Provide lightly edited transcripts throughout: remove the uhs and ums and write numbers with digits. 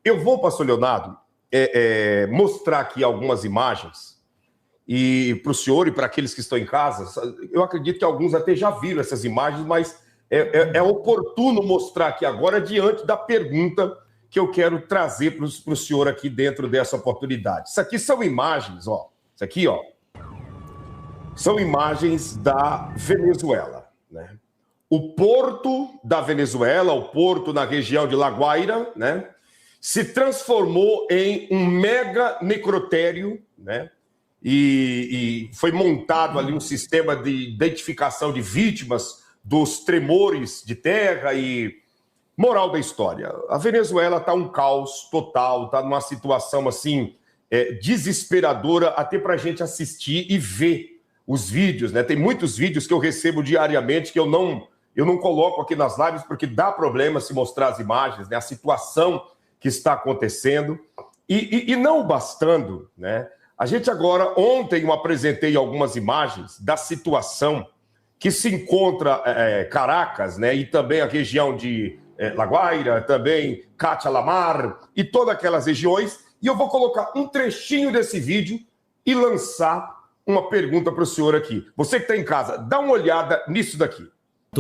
Eu vou, pastor Leonardo, mostrar aqui algumas imagens e para o senhor e para aqueles que estão em casa. Eu acredito que alguns até já viram essas imagens, mas é oportuno mostrar aqui agora diante da pergunta que eu quero trazer para o senhor aqui dentro dessa oportunidade. Isso aqui são imagens, ó. Isso aqui, ó, são imagens da Venezuela, né? O porto da Venezuela, o porto na região de La Guaira, né, se transformou em um mega necrotério, né? E foi montado ali um sistema de identificação de vítimas dos tremores de terra e moral da história. A Venezuela está um caos total, está numa situação assim desesperadora até para a gente assistir e ver os vídeos, né? Tem muitos vídeos que eu recebo diariamente que eu não coloco aqui nas lives porque dá problema se mostrar as imagens, né? A situação que está acontecendo e não bastando, né? A gente agora, ontem eu apresentei algumas imagens da situação que se encontra Caracas, né? E também a região de La Guaira, também Catia La Mar e todas aquelas regiões. E eu vou colocar um trechinho desse vídeo e lançar uma pergunta para o senhor aqui. Você que está em casa, dá uma olhada nisso daqui.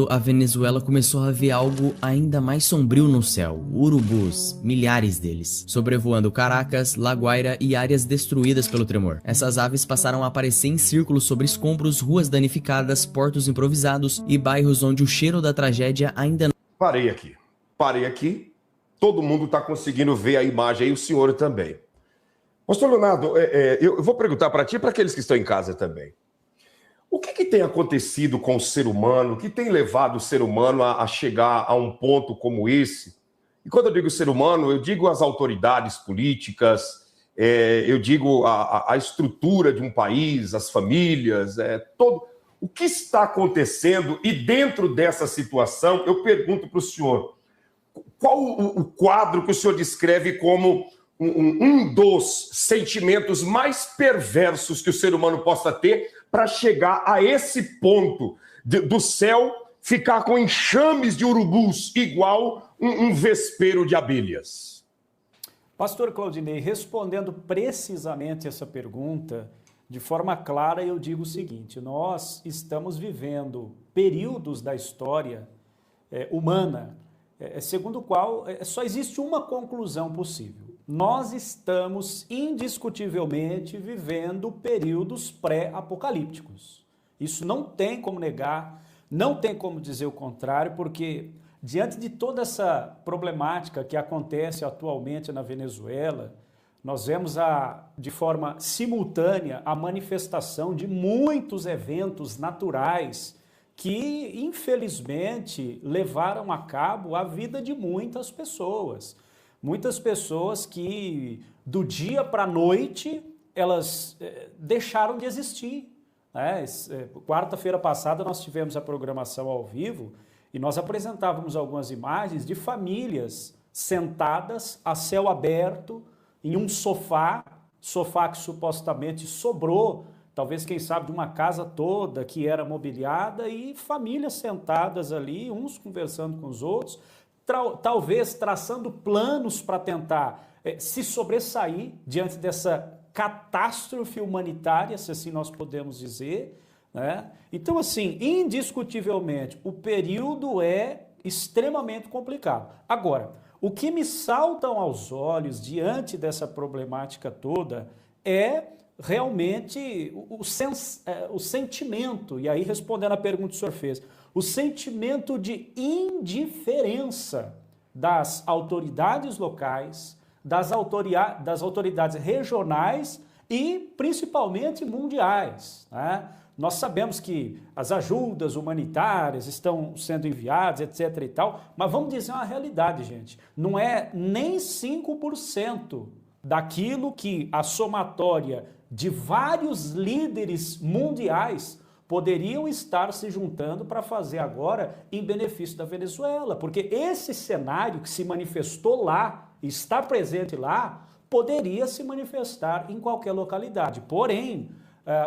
A Venezuela começou a ver algo ainda mais sombrio no céu. Urubus, milhares deles, sobrevoando Caracas, La Guaira e áreas destruídas pelo tremor. Essas aves passaram a aparecer em círculos sobre escombros, ruas danificadas, portos improvisados e bairros onde o cheiro da tragédia ainda não... Parei aqui. Todo mundo está conseguindo ver a imagem aí, o senhor também. Pastor Leonardo, eu vou perguntar para ti e para aqueles que estão em casa também. O que tem acontecido com o ser humano, o que tem levado o ser humano a chegar a um ponto como esse? E quando eu digo ser humano, eu digo as autoridades políticas, eu digo a estrutura de um país, as famílias, todo. O que está acontecendo? E dentro dessa situação, eu pergunto para o senhor, qual o quadro que o senhor descreve como um dos sentimentos mais perversos que o ser humano possa ter para chegar a esse ponto do céu ficar com enxames de urubus igual um vespeiro de abelhas? Pastor Claudinei, respondendo precisamente essa pergunta, de forma clara, eu digo o seguinte: nós estamos vivendo períodos da história humana, segundo o qual só existe uma conclusão possível. Nós estamos indiscutivelmente vivendo períodos pré-apocalípticos. Isso não tem como negar, não tem como dizer o contrário, porque diante de toda essa problemática que acontece atualmente na Venezuela, nós vemos de forma simultânea a manifestação de muitos eventos naturais que, infelizmente, levaram a cabo a vida de muitas pessoas. Muitas pessoas que, do dia para a noite, elas deixaram de existir. Quarta-feira passada nós tivemos a programação ao vivo e nós apresentávamos algumas imagens de famílias sentadas a céu aberto em um sofá que supostamente sobrou, talvez, quem sabe, de uma casa toda que era mobiliada, e famílias sentadas ali, uns conversando com os outros, talvez traçando planos para tentar se sobressair diante dessa catástrofe humanitária, se assim nós podemos dizer, né? Então, assim, indiscutivelmente, o período é extremamente complicado. Agora, o que me saltam aos olhos diante dessa problemática toda é realmente o sentimento, e aí respondendo a pergunta que o senhor fez, o sentimento de indiferença das autoridades locais, das autoridades regionais e principalmente mundiais, né? Nós sabemos que as ajudas humanitárias estão sendo enviadas, etc. e tal, mas vamos dizer uma realidade, gente. Não é nem 5% daquilo que a somatória de vários líderes mundiais poderiam estar se juntando para fazer agora em benefício da Venezuela. Porque esse cenário que se manifestou lá, está presente lá, poderia se manifestar em qualquer localidade. Porém,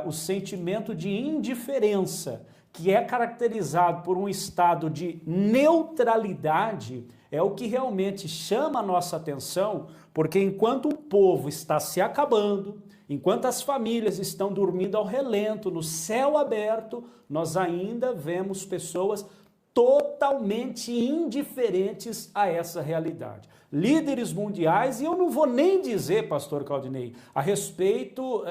o sentimento de indiferença, que é caracterizado por um estado de neutralidade, é o que realmente chama a nossa atenção, porque enquanto o povo está se acabando, enquanto as famílias estão dormindo ao relento, no céu aberto, nós ainda vemos pessoas totalmente indiferentes a essa realidade. Líderes mundiais, e eu não vou nem dizer, pastor Claudinei, a respeito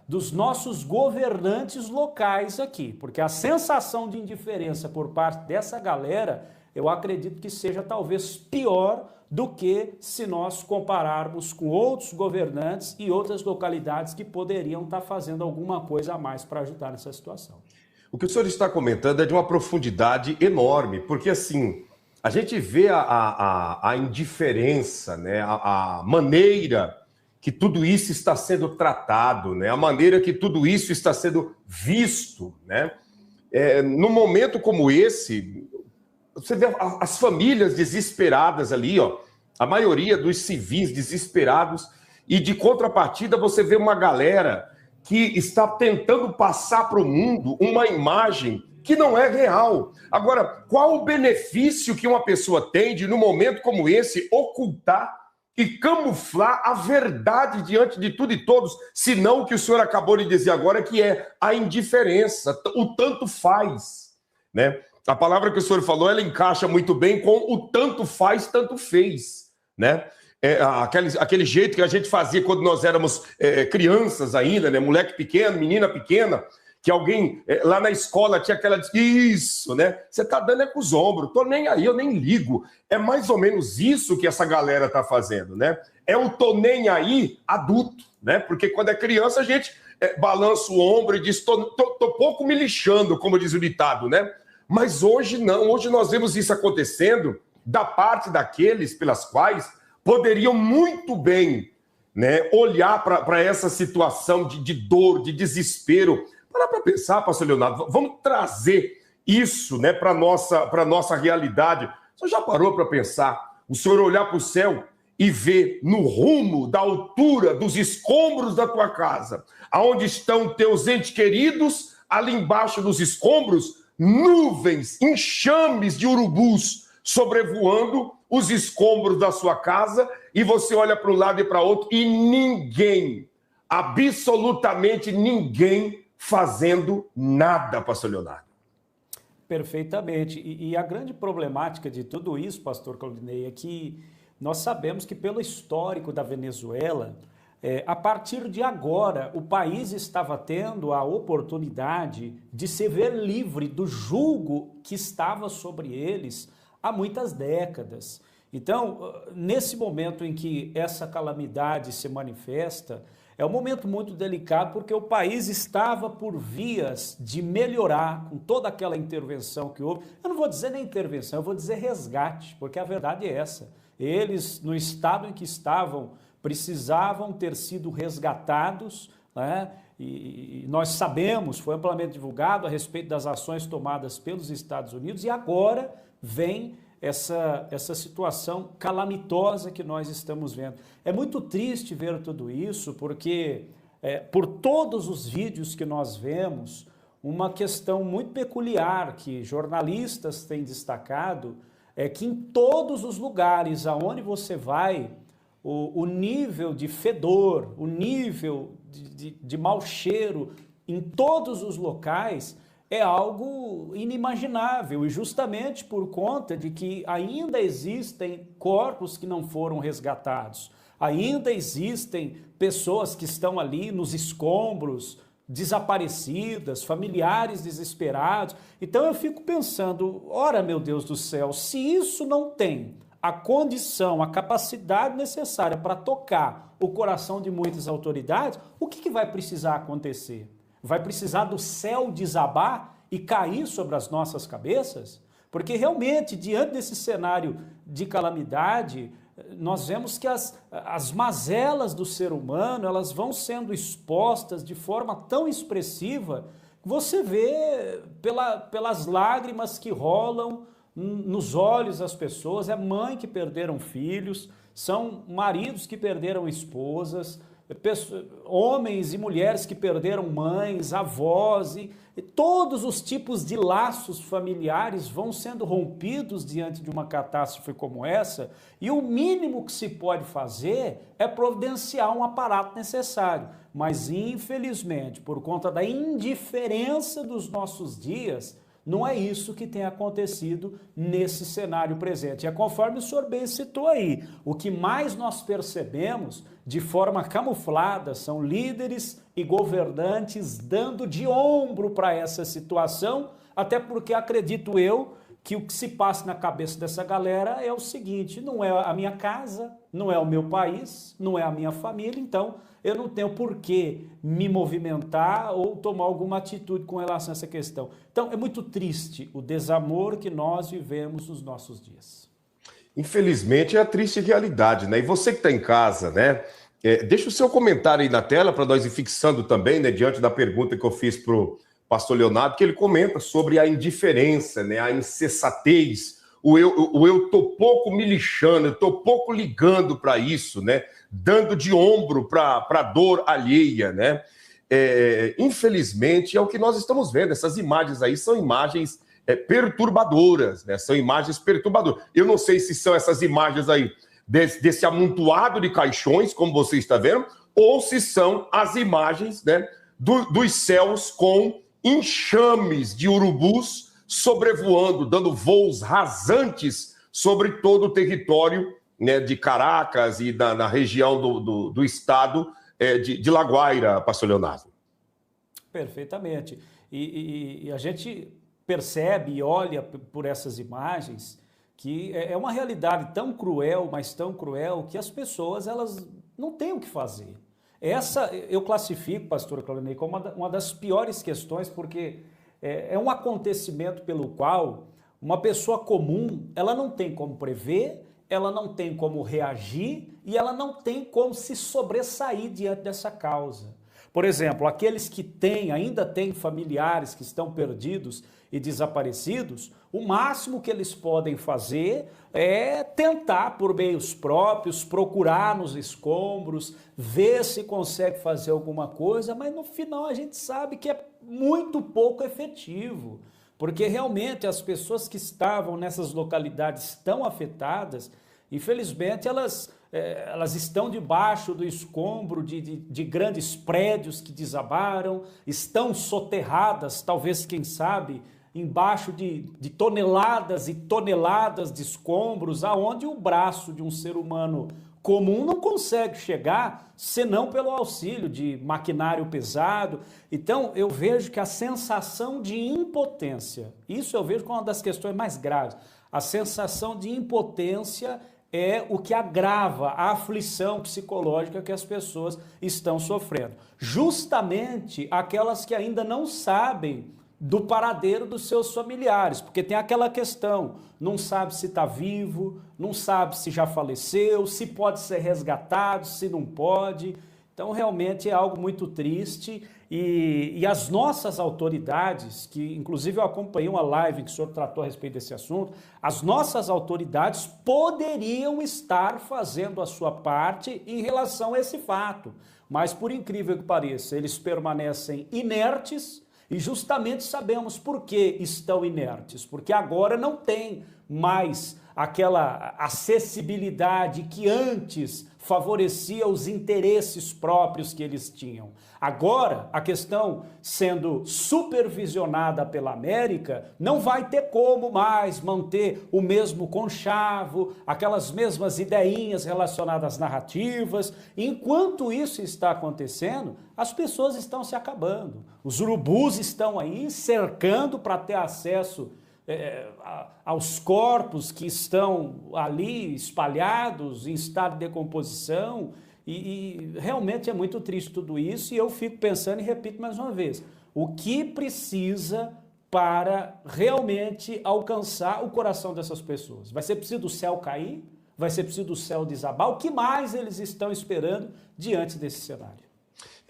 dos nossos governantes locais aqui, porque a sensação de indiferença por parte dessa galera, eu acredito que seja talvez pior do que se nós compararmos com outros governantes e outras localidades que poderiam estar fazendo alguma coisa a mais para ajudar nessa situação. O que o senhor está comentando é de uma profundidade enorme, porque assim, a gente vê a indiferença, né? A maneira que tudo isso está sendo tratado, né? A maneira que tudo isso está sendo visto, né? Num momento como esse, você vê as famílias desesperadas ali, ó, a maioria dos civis desesperados, e de contrapartida você vê uma galera que está tentando passar para o mundo uma imagem que não é real. Agora, qual o benefício que uma pessoa tem de, num momento como esse, ocultar e camuflar a verdade diante de tudo e todos, senão o que o senhor acabou de dizer agora, que é a indiferença, o tanto faz, né? A palavra que o senhor falou, ela encaixa muito bem com o tanto faz, tanto fez, né? Aquele jeito que a gente fazia quando nós éramos crianças ainda, né? Moleque pequeno, menina pequena, que alguém lá na escola tinha aquela... Isso, né? Você tá dando com os ombros, tô nem aí, eu nem ligo. É mais ou menos isso que essa galera tá fazendo, né? É o tô nem aí adulto, né? Porque quando é criança a gente balança o ombro e diz tô pouco me lixando, como diz o ditado, né? Mas hoje não, hoje nós vemos isso acontecendo da parte daqueles pelas quais poderiam muito bem, né, olhar para essa situação de dor, de desespero. Para pensar, pastor Leonardo, vamos trazer isso, né, para a nossa realidade. O senhor já parou para pensar? O senhor olhar para o céu e ver no rumo da altura dos escombros da tua casa, aonde estão teus entes queridos, ali embaixo dos escombros, nuvens, enxames de urubus sobrevoando os escombros da sua casa, e você olha para um lado e para outro e ninguém, absolutamente ninguém fazendo nada, pastor Leonardo. Perfeitamente. E a grande problemática de tudo isso, pastor Claudinei, é que nós sabemos que pelo histórico da Venezuela, a partir de agora, o país estava tendo a oportunidade de se ver livre do jugo que estava sobre eles há muitas décadas. Então, nesse momento em que essa calamidade se manifesta, é um momento muito delicado, porque o país estava por vias de melhorar com toda aquela intervenção que houve. Eu não vou dizer nem intervenção, eu vou dizer resgate, porque a verdade é essa. Eles, no estado em que estavam, precisavam ter sido resgatados, né? E nós sabemos, foi amplamente divulgado a respeito das ações tomadas pelos Estados Unidos, e agora vem essa situação calamitosa que nós estamos vendo. É muito triste ver tudo isso, porque por todos os vídeos que nós vemos, uma questão muito peculiar que jornalistas têm destacado é que em todos os lugares aonde você vai, o nível de fedor, o nível de mau cheiro em todos os locais é algo inimaginável, e justamente por conta de que ainda existem corpos que não foram resgatados, ainda existem pessoas que estão ali nos escombros, desaparecidas, familiares desesperados. Então eu fico pensando, ora meu Deus do céu, se isso não tem a condição, a capacidade necessária para tocar o coração de muitas autoridades, o que vai precisar acontecer? Vai precisar do céu desabar e cair sobre as nossas cabeças? Porque realmente, diante desse cenário de calamidade, nós vemos que as mazelas do ser humano, elas vão sendo expostas de forma tão expressiva, que você vê pelas lágrimas que rolam nos olhos das pessoas. É mãe que perderam filhos, são maridos que perderam esposas, homens e mulheres que perderam mães, avós, e todos os tipos de laços familiares vão sendo rompidos diante de uma catástrofe como essa, e o mínimo que se pode fazer é providenciar um aparato necessário. Mas, infelizmente, por conta da indiferença dos nossos dias, não é isso que tem acontecido nesse cenário presente. É conforme o senhor bem citou aí, o que mais nós percebemos de forma camuflada são líderes e governantes dando de ombro para essa situação, até porque acredito eu que o que se passa na cabeça dessa galera é o seguinte: não é a minha casa, não é o meu país, não é a minha família, então eu não tenho por que me movimentar ou tomar alguma atitude com relação a essa questão. Então, é muito triste o desamor que nós vivemos nos nossos dias. Infelizmente, é a triste realidade, né? E você que está em casa, né? Deixa o seu comentário aí na tela para nós ir fixando também, né? Diante da pergunta que eu fiz para o pastor Leonardo, que ele comenta sobre a indiferença, né? A insensatez, eu tô pouco me lixando, eu tô pouco ligando para isso, né? Dando de ombro para a dor alheia, né? Infelizmente, é o que nós estamos vendo. Essas imagens aí são imagens perturbadoras, né? São imagens perturbadoras. Eu não sei se são essas imagens aí desse amontoado de caixões, como você está vendo, ou se são as imagens, né, dos céus com enxames de urubus sobrevoando, dando voos rasantes sobre todo o território, né, de Caracas e na região do estado de La Guaira, pastor Leonardo. Perfeitamente. E a gente percebe e olha por essas imagens que é uma realidade tão cruel, mas tão cruel, que as pessoas elas não têm o que fazer. Essa eu classifico, pastor Claudinei, como uma das piores questões, porque é um acontecimento pelo qual uma pessoa comum, ela não tem como prever, ela não tem como reagir e ela não tem como se sobressair diante dessa causa. Por exemplo, aqueles que ainda têm familiares que estão perdidos e desaparecidos, o máximo que eles podem fazer é tentar, por meios próprios, procurar nos escombros, ver se consegue fazer alguma coisa, mas no final a gente sabe que é muito pouco efetivo, porque realmente as pessoas que estavam nessas localidades tão afetadas, infelizmente elas estão debaixo do escombro de grandes prédios que desabaram, estão soterradas, talvez, quem sabe, embaixo de toneladas e toneladas de escombros, aonde o braço de um ser humano comum não consegue chegar, senão pelo auxílio de maquinário pesado. Então, eu vejo que a sensação de impotência, isso eu vejo como uma das questões mais graves, a sensação de impotência é o que agrava a aflição psicológica que as pessoas estão sofrendo. Justamente aquelas que ainda não sabem do paradeiro dos seus familiares, porque tem aquela questão, não sabe se está vivo, não sabe se já faleceu, se pode ser resgatado, se não pode. Então, realmente é algo muito triste e as nossas autoridades, que inclusive eu acompanhei uma live que o senhor tratou a respeito desse assunto, as nossas autoridades poderiam estar fazendo a sua parte em relação a esse fato, mas por incrível que pareça, eles permanecem inertes e justamente sabemos por que estão inertes, porque agora não tem mais aquela acessibilidade que antes favorecia os interesses próprios que eles tinham. Agora, a questão sendo supervisionada pela América, não vai ter como mais manter o mesmo conchavo, aquelas mesmas ideinhas relacionadas às narrativas. Enquanto isso está acontecendo, as pessoas estão se acabando. Os urubus estão aí cercando para ter acesso aos corpos que estão ali espalhados em estado de decomposição e realmente é muito triste tudo isso e eu fico pensando e repito mais uma vez, o que precisa para realmente alcançar o coração dessas pessoas? Vai ser preciso o céu cair? Vai ser preciso o céu desabar? O que mais eles estão esperando diante desse cenário?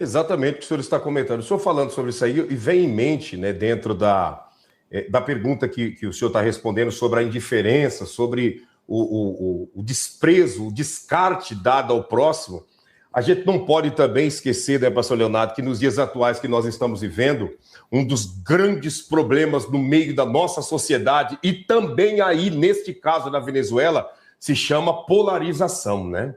Exatamente o que o senhor está comentando. O senhor falando sobre isso aí e vem em mente, né, dentro da pergunta que o senhor está respondendo sobre a indiferença, sobre o desprezo, o descarte dado ao próximo, a gente não pode também esquecer, né, pastor Leonardo, que nos dias atuais que nós estamos vivendo, um dos grandes problemas no meio da nossa sociedade, e também aí, neste caso da Venezuela, se chama polarização, né?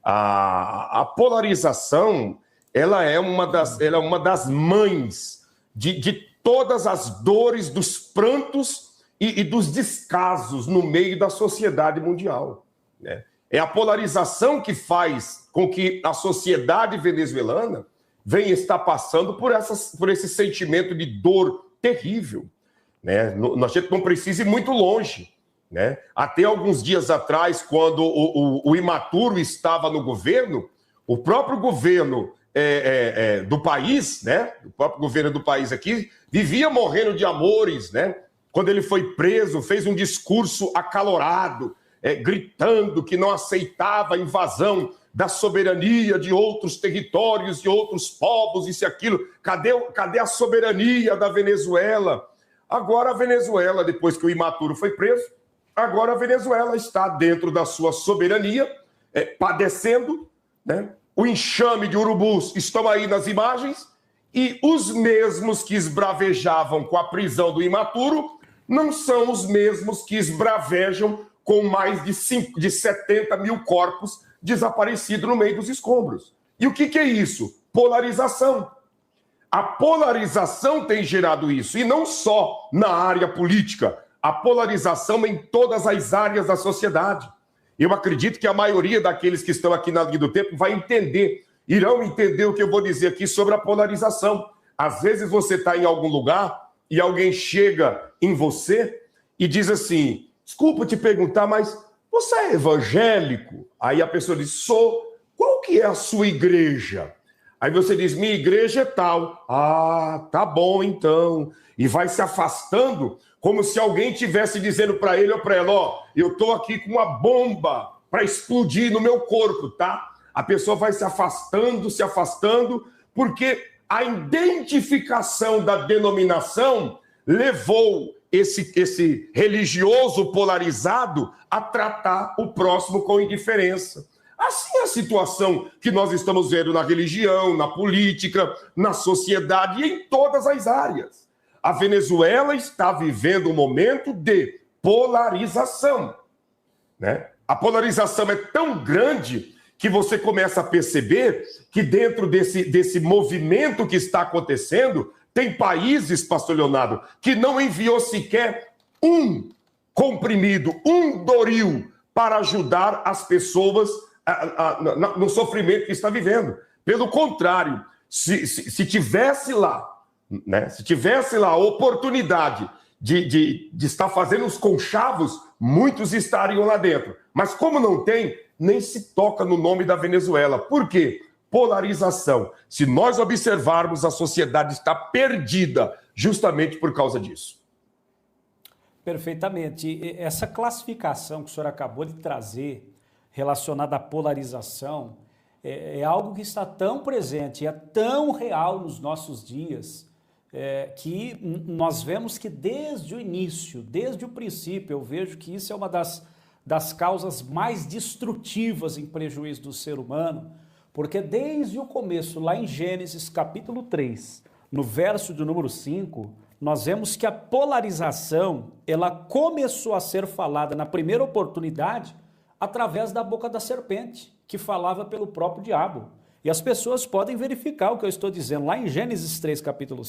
A polarização, ela é uma das mães de todas as dores, dos prantos e dos descasos no meio da sociedade mundial, né? É a polarização que faz com que a sociedade venezuelana venha estar passando por esse sentimento de dor terrível, né? A gente não precisa ir muito longe, né? Até alguns dias atrás, quando o imaturo estava no governo, o próprio governo do país, né? O próprio governo do país aqui vivia morrendo de amores, né? Quando ele foi preso, fez um discurso acalorado, gritando que não aceitava a invasão da soberania de outros territórios, de outros povos, isso e aquilo. Cadê a soberania da Venezuela? Agora a Venezuela, depois que o imaturo foi preso, agora a Venezuela está dentro da sua soberania, padecendo, né? O enxame de urubus estão aí nas imagens, e os mesmos que esbravejavam com a prisão do imaturo não são os mesmos que esbravejam com mais de 70 mil corpos desaparecidos no meio dos escombros. E o que é isso? Polarização. A polarização tem gerado isso, e não só na área política, a polarização em todas as áreas da sociedade. Eu acredito que a maioria daqueles que estão aqui na linha do tempo irão entender o que eu vou dizer aqui sobre a polarização. Às vezes você está em algum lugar e alguém chega em você e diz assim: desculpa te perguntar, mas você é evangélico? Aí a pessoa diz: sou. Qual que é a sua igreja? Aí você diz: minha igreja é tal. Ah, tá bom então. E vai se afastando, como se alguém estivesse dizendo para ele ou para ela: ó, eu tô aqui com uma bomba para explodir no meu corpo, tá? A pessoa vai se afastando, porque a identificação da denominação levou esse religioso polarizado a tratar o próximo com indiferença. Assim é a situação que nós estamos vendo na religião, na política, na sociedade e em todas as áreas. A Venezuela está vivendo um momento de polarização, né? A polarização é tão grande que você começa a perceber que dentro desse movimento que está acontecendo, tem países, pastor Leonardo, que não enviou sequer um comprimido, um Doril, para ajudar as pessoas no sofrimento que está vivendo. Pelo contrário, se tivesse lá, né, se tivesse lá a oportunidade de estar fazendo os conchavos, muitos estariam lá dentro. Mas como não tem, nem se toca no nome da Venezuela. Por quê? Polarização. Se nós observarmos, a sociedade está perdida justamente por causa disso. Perfeitamente. Essa classificação que o senhor acabou de trazer, relacionada à polarização, é algo que está tão presente, é tão real nos nossos dias, que nós vemos que desde o início, desde o princípio, eu vejo que isso é uma das causas mais destrutivas em prejuízo do ser humano, porque desde o começo, lá em Gênesis capítulo 3, no verso de número 5, nós vemos que a polarização, ela começou a ser falada na primeira oportunidade através da boca da serpente, que falava pelo próprio diabo. E as pessoas podem verificar o que eu estou dizendo. Lá em Gênesis 3, capítulo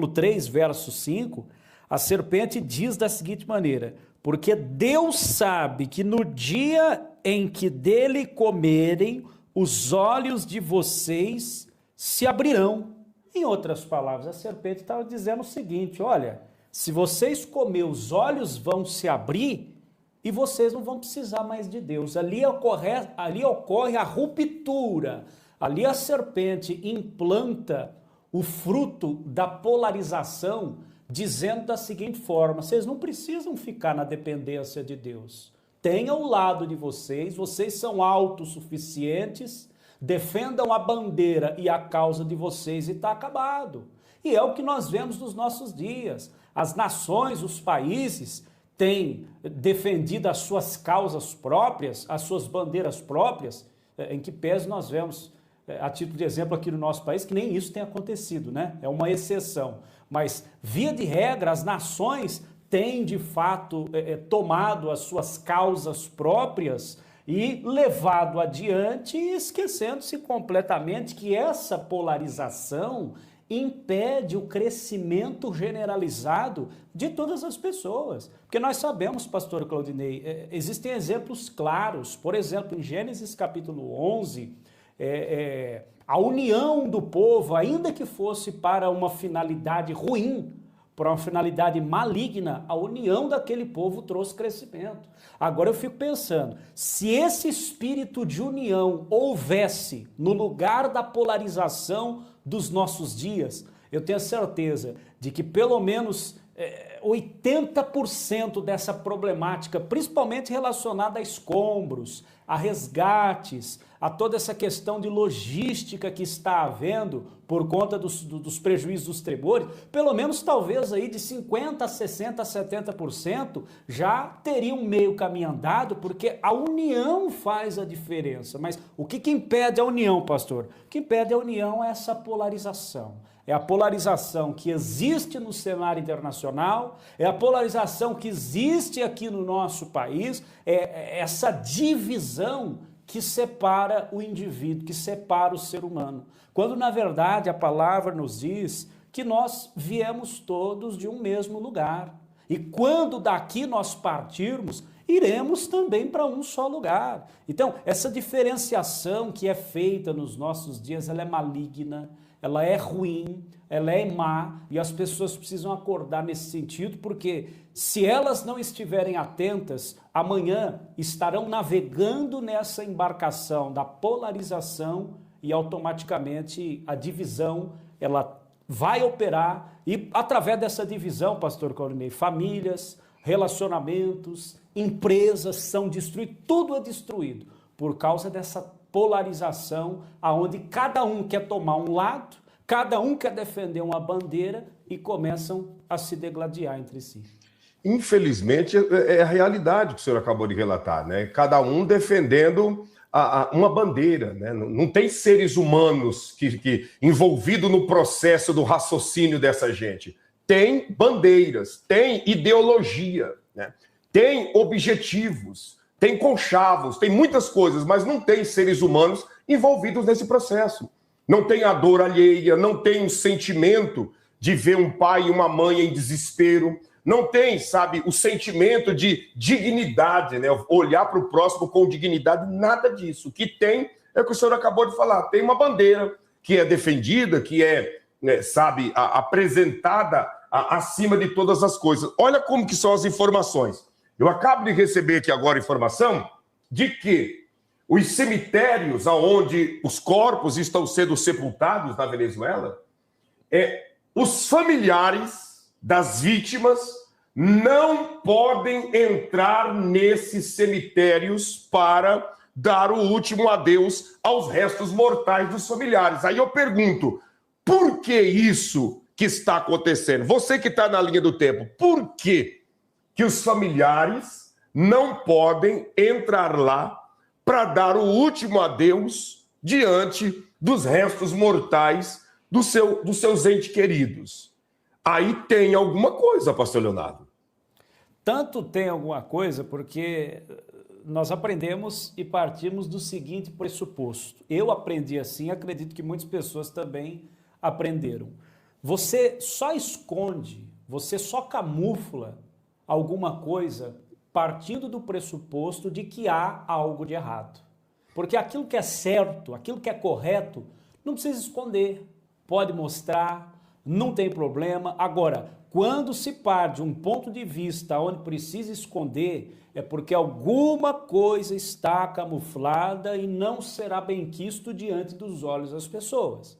3, verso 5, a serpente diz da seguinte maneira: porque Deus sabe que no dia em que dele comerem, os olhos de vocês se abrirão. Em outras palavras, a serpente estava dizendo o seguinte: olha, se vocês comer, os olhos vão se abrir e vocês não vão precisar mais de Deus. Ali ocorre a ruptura. Ali a serpente implanta o fruto da polarização, dizendo da seguinte forma: vocês não precisam ficar na dependência de Deus. Tenham o lado de vocês são autossuficientes, defendam a bandeira e a causa de vocês e está acabado. E é o que nós vemos nos nossos dias. As nações, os países têm defendido as suas causas próprias, as suas bandeiras próprias, em que pese nós vemos, a título de exemplo aqui no nosso país, que nem isso tem acontecido, né? É uma exceção. Mas, via de regra, as nações têm, de fato, tomado as suas causas próprias e levado adiante, esquecendo-se completamente que essa polarização impede o crescimento generalizado de todas as pessoas. Porque nós sabemos, pastor Claudinei, existem exemplos claros. Por exemplo, em Gênesis capítulo 11, a união do povo, ainda que fosse para uma finalidade ruim, para uma finalidade maligna, a união daquele povo trouxe crescimento. Agora eu fico pensando, se esse espírito de união houvesse no lugar da polarização dos nossos dias, eu tenho certeza de que pelo menos 80% dessa problemática, principalmente relacionada a escombros, a resgates, a toda essa questão de logística que está havendo por conta dos prejuízos dos tremores, pelo menos talvez aí de 50%, 60%, 70% já teria um meio caminho andado, porque a união faz a diferença. Mas o que impede a união, pastor? O que impede a união é essa polarização. É a polarização que existe no cenário internacional, é a polarização que existe aqui no nosso país, é essa divisão que separa o indivíduo, que separa o ser humano. Quando, na verdade, a palavra nos diz que nós viemos todos de um mesmo lugar. E quando daqui nós partirmos, iremos também para um só lugar. Então, essa diferenciação que é feita nos nossos dias, ela é maligna, ela é ruim, ela é má, e as pessoas precisam acordar nesse sentido, porque se elas não estiverem atentas, amanhã estarão navegando nessa embarcação da polarização e automaticamente a divisão, ela vai operar e através dessa divisão, pastor Claudinei, famílias, relacionamentos, empresas são destruídas, tudo é destruído por causa dessa polarização, aonde cada um quer tomar um lado, cada um quer defender uma bandeira e começam a se degladiar entre si. Infelizmente, é a realidade que o senhor acabou de relatar, né? Cada um defendendo uma bandeira, né? Não tem seres humanos que envolvidos no processo do raciocínio dessa gente. Tem bandeiras, tem ideologia, né? Tem objetivos, tem conchavos, tem muitas coisas, mas não tem seres humanos envolvidos nesse processo. Não tem a dor alheia, não tem o sentimento de ver um pai e uma mãe em desespero, não tem, sabe, o sentimento de dignidade, né? Olhar para o próximo com dignidade, nada disso. O que tem é o que o senhor acabou de falar, tem uma bandeira que é defendida, que é, né, sabe, apresentada acima de todas as coisas. Olha como que são as informações. Eu acabo de receber aqui agora informação de que os cemitérios onde os corpos estão sendo sepultados na Venezuela, os familiares das vítimas não podem entrar nesses cemitérios para dar o último adeus aos restos mortais dos familiares. Aí eu pergunto, por que isso que está acontecendo? Você que está na linha do tempo, por que os familiares não podem entrar lá para dar o último adeus diante dos restos mortais dos seus entes queridos? Aí tem alguma coisa, pastor Leonardo. Tanto tem alguma coisa, porque nós aprendemos e partimos do seguinte pressuposto. Eu aprendi assim, acredito que muitas pessoas também aprenderam. Você só esconde, você só camufla alguma coisa partindo do pressuposto de que há algo de errado. Porque aquilo que é certo, aquilo que é correto, não precisa esconder, pode mostrar, não tem problema. Agora, quando se parte de um ponto de vista onde precisa esconder, é porque alguma coisa está camuflada e não será benquisto diante dos olhos das pessoas.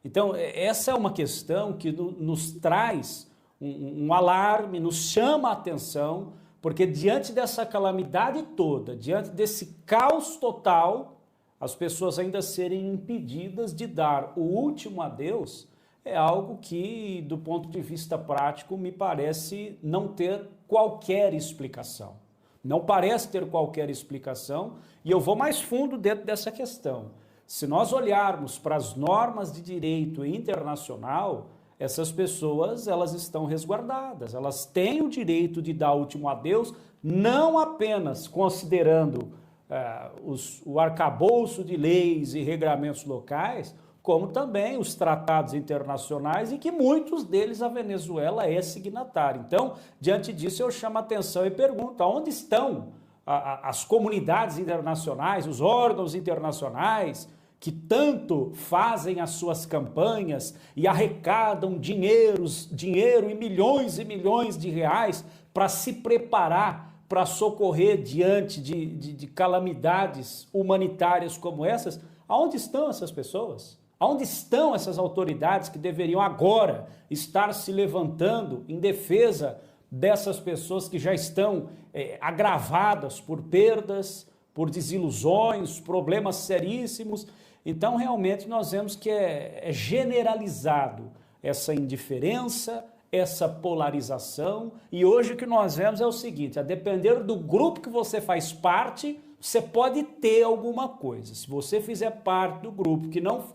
Então, essa é uma questão que nos traz um alarme, nos chama a atenção, porque diante dessa calamidade toda, diante desse caos total, as pessoas ainda serem impedidas de dar o último adeus é algo que, do ponto de vista prático, me parece não ter qualquer explicação. Não parece ter qualquer explicação, e eu vou mais fundo dentro dessa questão. Se nós olharmos para as normas de direito internacional, essas pessoas, elas estão resguardadas, elas têm o direito de dar o último adeus, não apenas considerando o arcabouço de leis e regramentos locais, como também os tratados internacionais, e que muitos deles a Venezuela é signatária. Então, diante disso, eu chamo a atenção e pergunto, onde estão as comunidades internacionais, os órgãos internacionais, que tanto fazem as suas campanhas e arrecadam dinheiro e milhões de reais para se preparar para socorrer diante de calamidades humanitárias como essas? Aonde estão essas pessoas? Aonde estão essas autoridades que deveriam agora estar se levantando em defesa dessas pessoas que já estão agravadas por perdas, por desilusões, problemas seríssimos? Então, realmente, nós vemos que é generalizado essa indiferença, essa polarização, e hoje o que nós vemos é o seguinte, a depender do grupo que você faz parte, você pode ter alguma coisa. Se você fizer parte do grupo que não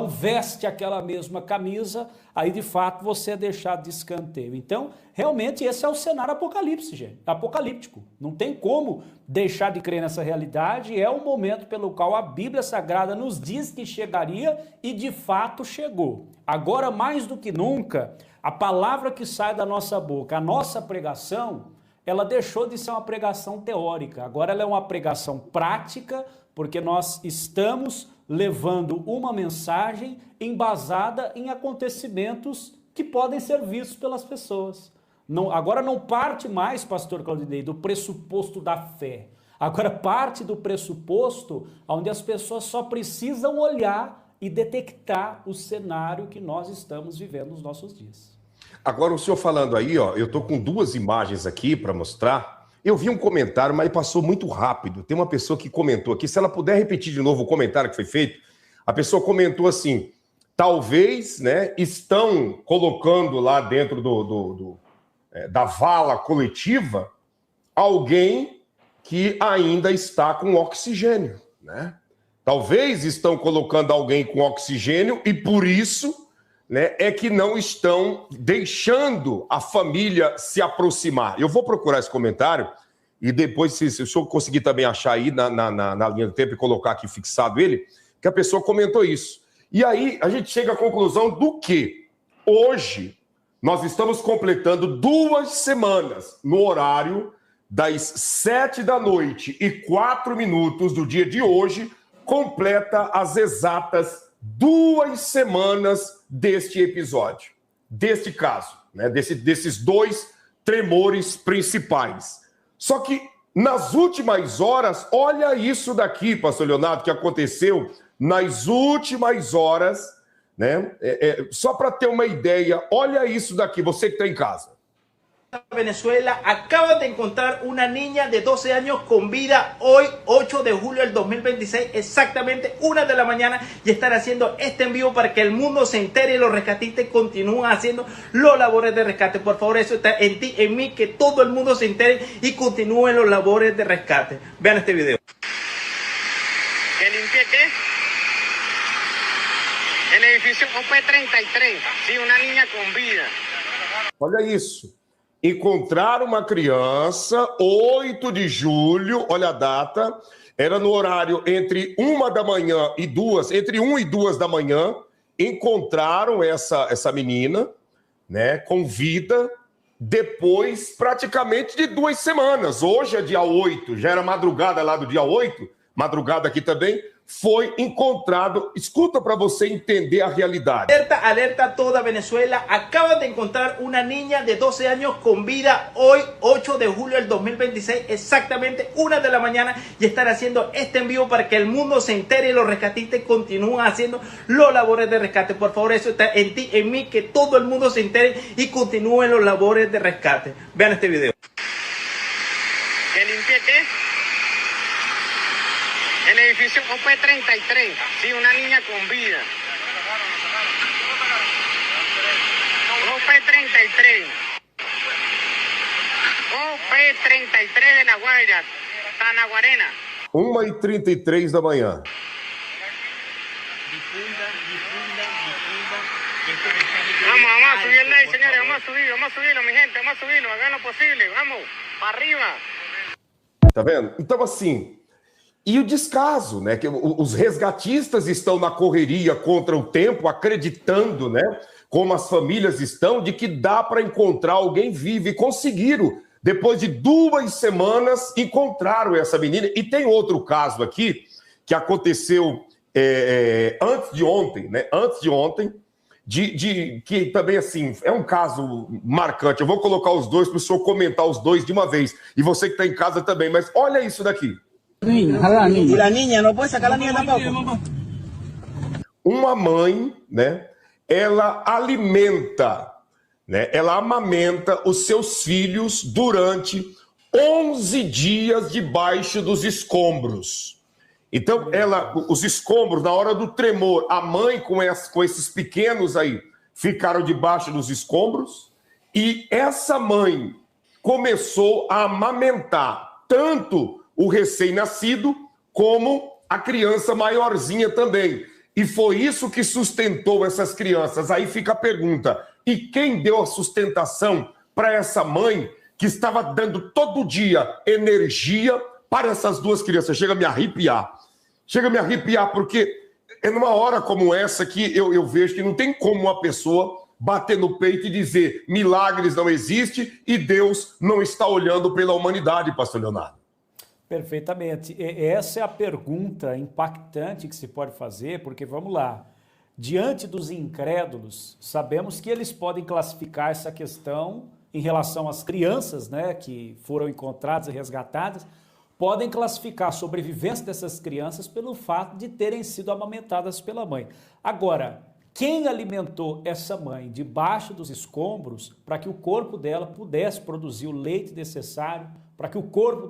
veste aquela mesma camisa, aí de fato você é deixado de escanteio. Então, realmente esse é o cenário apocalíptico. Não tem como deixar de crer nessa realidade, é o momento pelo qual a Bíblia Sagrada nos diz que chegaria e de fato chegou. Agora, mais do que nunca, a palavra que sai da nossa boca, a nossa pregação, ela deixou de ser uma pregação teórica, agora ela é uma pregação prática, porque nós estamos levando uma mensagem embasada em acontecimentos que podem ser vistos pelas pessoas. Agora não parte mais, pastor Claudinei, do pressuposto da fé. Agora parte do pressuposto onde as pessoas só precisam olhar e detectar o cenário que nós estamos vivendo nos nossos dias. Agora, o senhor falando aí, ó, eu estou com duas imagens aqui para mostrar. Eu vi um comentário, mas passou muito rápido. Tem uma pessoa que comentou aqui, se ela puder repetir de novo o comentário que foi feito, a pessoa comentou assim, talvez, né, estão colocando lá dentro da vala coletiva alguém que ainda está com oxigênio, né? Talvez estão colocando alguém com oxigênio e por isso, né, é que não estão deixando a família se aproximar. Eu vou procurar esse comentário e depois, se o senhor conseguir também achar aí na linha do tempo e colocar aqui fixado ele, que a pessoa comentou isso. E aí a gente chega à conclusão do que hoje nós estamos completando 2 semanas no horário das 7h04 do dia de hoje, completa as exatas 2 semanas deste episódio, deste caso, né, desses 2 tremores principais. Só que nas últimas horas, olha isso daqui, pastor Leonardo, que aconteceu nas últimas horas, né? Só para ter uma ideia, olha isso daqui, você que está em casa. Venezuela acaba de encontrar una niña de 12 años con vida hoy 8 de julio del 2026 exactamente 1 de la mañana y están haciendo este en vivo para que el mundo se entere y los rescatistas continúan haciendo los labores de rescate. Por favor, eso está en ti, en mí, que todo el mundo se entere y continúen los labores de rescate. Vean este video. ¿Que limpie qué? El edificio OP33, sí, una niña con vida. Olha isso. Encontraram uma criança, 8 de julho, olha a data, era no horário entre 1 da manhã e 2, entre 1 e 2 da manhã, encontraram essa menina, né, com vida, depois praticamente de 2 semanas. Hoje é dia 8, já era madrugada lá do dia 8, madrugada aqui também, foi encontrado. Escuta para você entender a realidade. Alerta a toda Venezuela. Acaban de encontrar una niña de 12 años con vida hoy 8 de julio del 2026 exactamente 1 de la mañana y están haciendo este en vivo para que el mundo se entere y los rescatistas continúan haciendo los labores de rescate. Por favor, eso está en ti, en mí, que todo el mundo se entere y continúen los labores de rescate. Vean este video. ¿Que limpie qué? El edificio OP33, sí, una niña con vida. OP33. 1:33 de La Guaira, Tanaguarena. 1h33 da manhã. Vamos a subir el like, señores, vamos a subirlo, mi gente, vamos a subirlo, hagan lo posible, vamos, para arriba. Tá vendo? Então, assim, e o descaso, né? Que os resgatistas estão na correria contra o tempo, acreditando, né? Como as famílias estão, de que dá para encontrar alguém vivo. E conseguiram, depois de 2 semanas, encontraram essa menina. E tem outro caso aqui, que aconteceu antes de ontem, né? Antes de ontem, que também, assim, é um caso marcante. Eu vou colocar os dois para o senhor comentar os dois de uma vez. E você que está em casa também. Mas olha isso daqui. Uma mãe, né? Ela alimenta, né? Ela amamenta os seus filhos durante 11 dias debaixo dos escombros. Então, os escombros, na hora do tremor, a mãe com esses pequenos aí ficaram debaixo dos escombros, e essa mãe começou a amamentar tanto o recém-nascido como a criança maiorzinha também. E foi isso que sustentou essas crianças. Aí fica a pergunta, e quem deu a sustentação para essa mãe que estava dando todo dia energia para essas duas crianças? Chega a me arrepiar. Chega a me arrepiar, porque é numa hora como essa que eu vejo que não tem como uma pessoa bater no peito e dizer milagres não existem e Deus não está olhando pela humanidade, pastor Leonardo. Perfeitamente. Essa é a pergunta impactante que se pode fazer, porque, vamos lá, diante dos incrédulos, sabemos que eles podem classificar essa questão em relação às crianças, né, que foram encontradas e resgatadas, podem classificar a sobrevivência dessas crianças pelo fato de terem sido amamentadas pela mãe. Agora, quem alimentou essa mãe debaixo dos escombros para que o corpo dela pudesse produzir o leite necessário, para que o corpo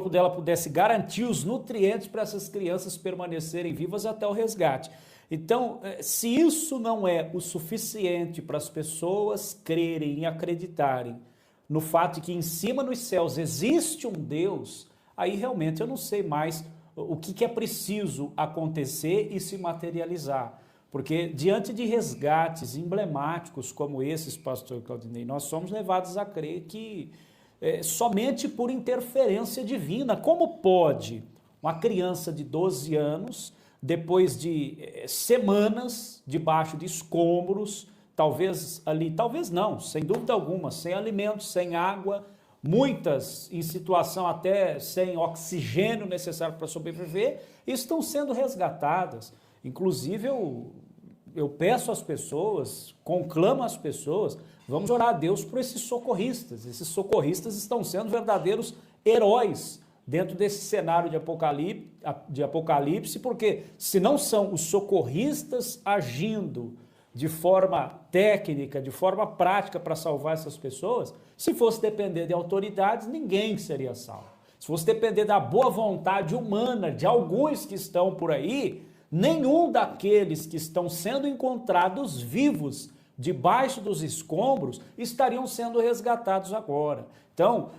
dela pudesse garantir os nutrientes para essas crianças permanecerem vivas até o resgate? Então, se isso não é o suficiente para as pessoas crerem e acreditarem no fato de que em cima nos céus existe um Deus, aí realmente eu não sei mais o que é preciso acontecer e se materializar. Porque diante de resgates emblemáticos como esses, pastor Claudinei, nós somos levados a crer que somente por interferência divina. Como pode uma criança de 12 anos, depois de semanas debaixo de escombros, talvez ali, talvez não, sem dúvida alguma, sem alimentos, sem água, muitas em situação até sem oxigênio necessário para sobreviver, estão sendo resgatadas. Inclusive, eu peço às pessoas, conclamo às pessoas, vamos orar a Deus por esses socorristas. Esses socorristas estão sendo verdadeiros heróis dentro desse cenário de apocalipse, porque se não são os socorristas agindo de forma técnica, de forma prática para salvar essas pessoas, se fosse depender de autoridades, ninguém seria salvo. Se fosse depender da boa vontade humana de alguns que estão por aí, nenhum daqueles que estão sendo encontrados vivos debaixo dos escombros estariam sendo resgatados agora. Então,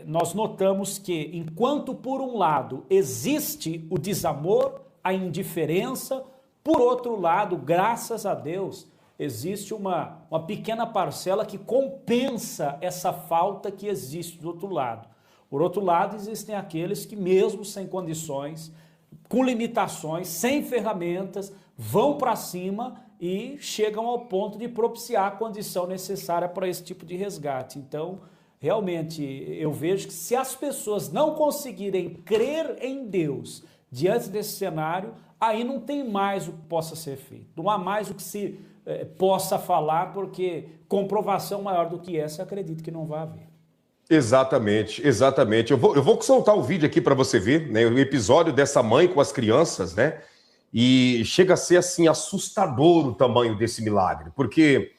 nós notamos que enquanto por um lado existe o desamor, a indiferença, por outro lado, graças a Deus, existe uma pequena parcela que compensa essa falta que existe do outro lado. Por outro lado, existem aqueles que mesmo sem condições, com limitações, sem ferramentas, vão para cima e chegam ao ponto de propiciar a condição necessária para esse tipo de resgate. Então, realmente, eu vejo que se as pessoas não conseguirem crer em Deus diante desse cenário, aí não tem mais o que possa ser feito. Não há mais o que se possa falar, porque comprovação maior do que essa, acredito que não vai haver. Exatamente, exatamente. Eu vou soltar o vídeo aqui para você ver, né, o episódio dessa mãe com as crianças, né? E chega a ser assim assustador o tamanho desse milagre, porque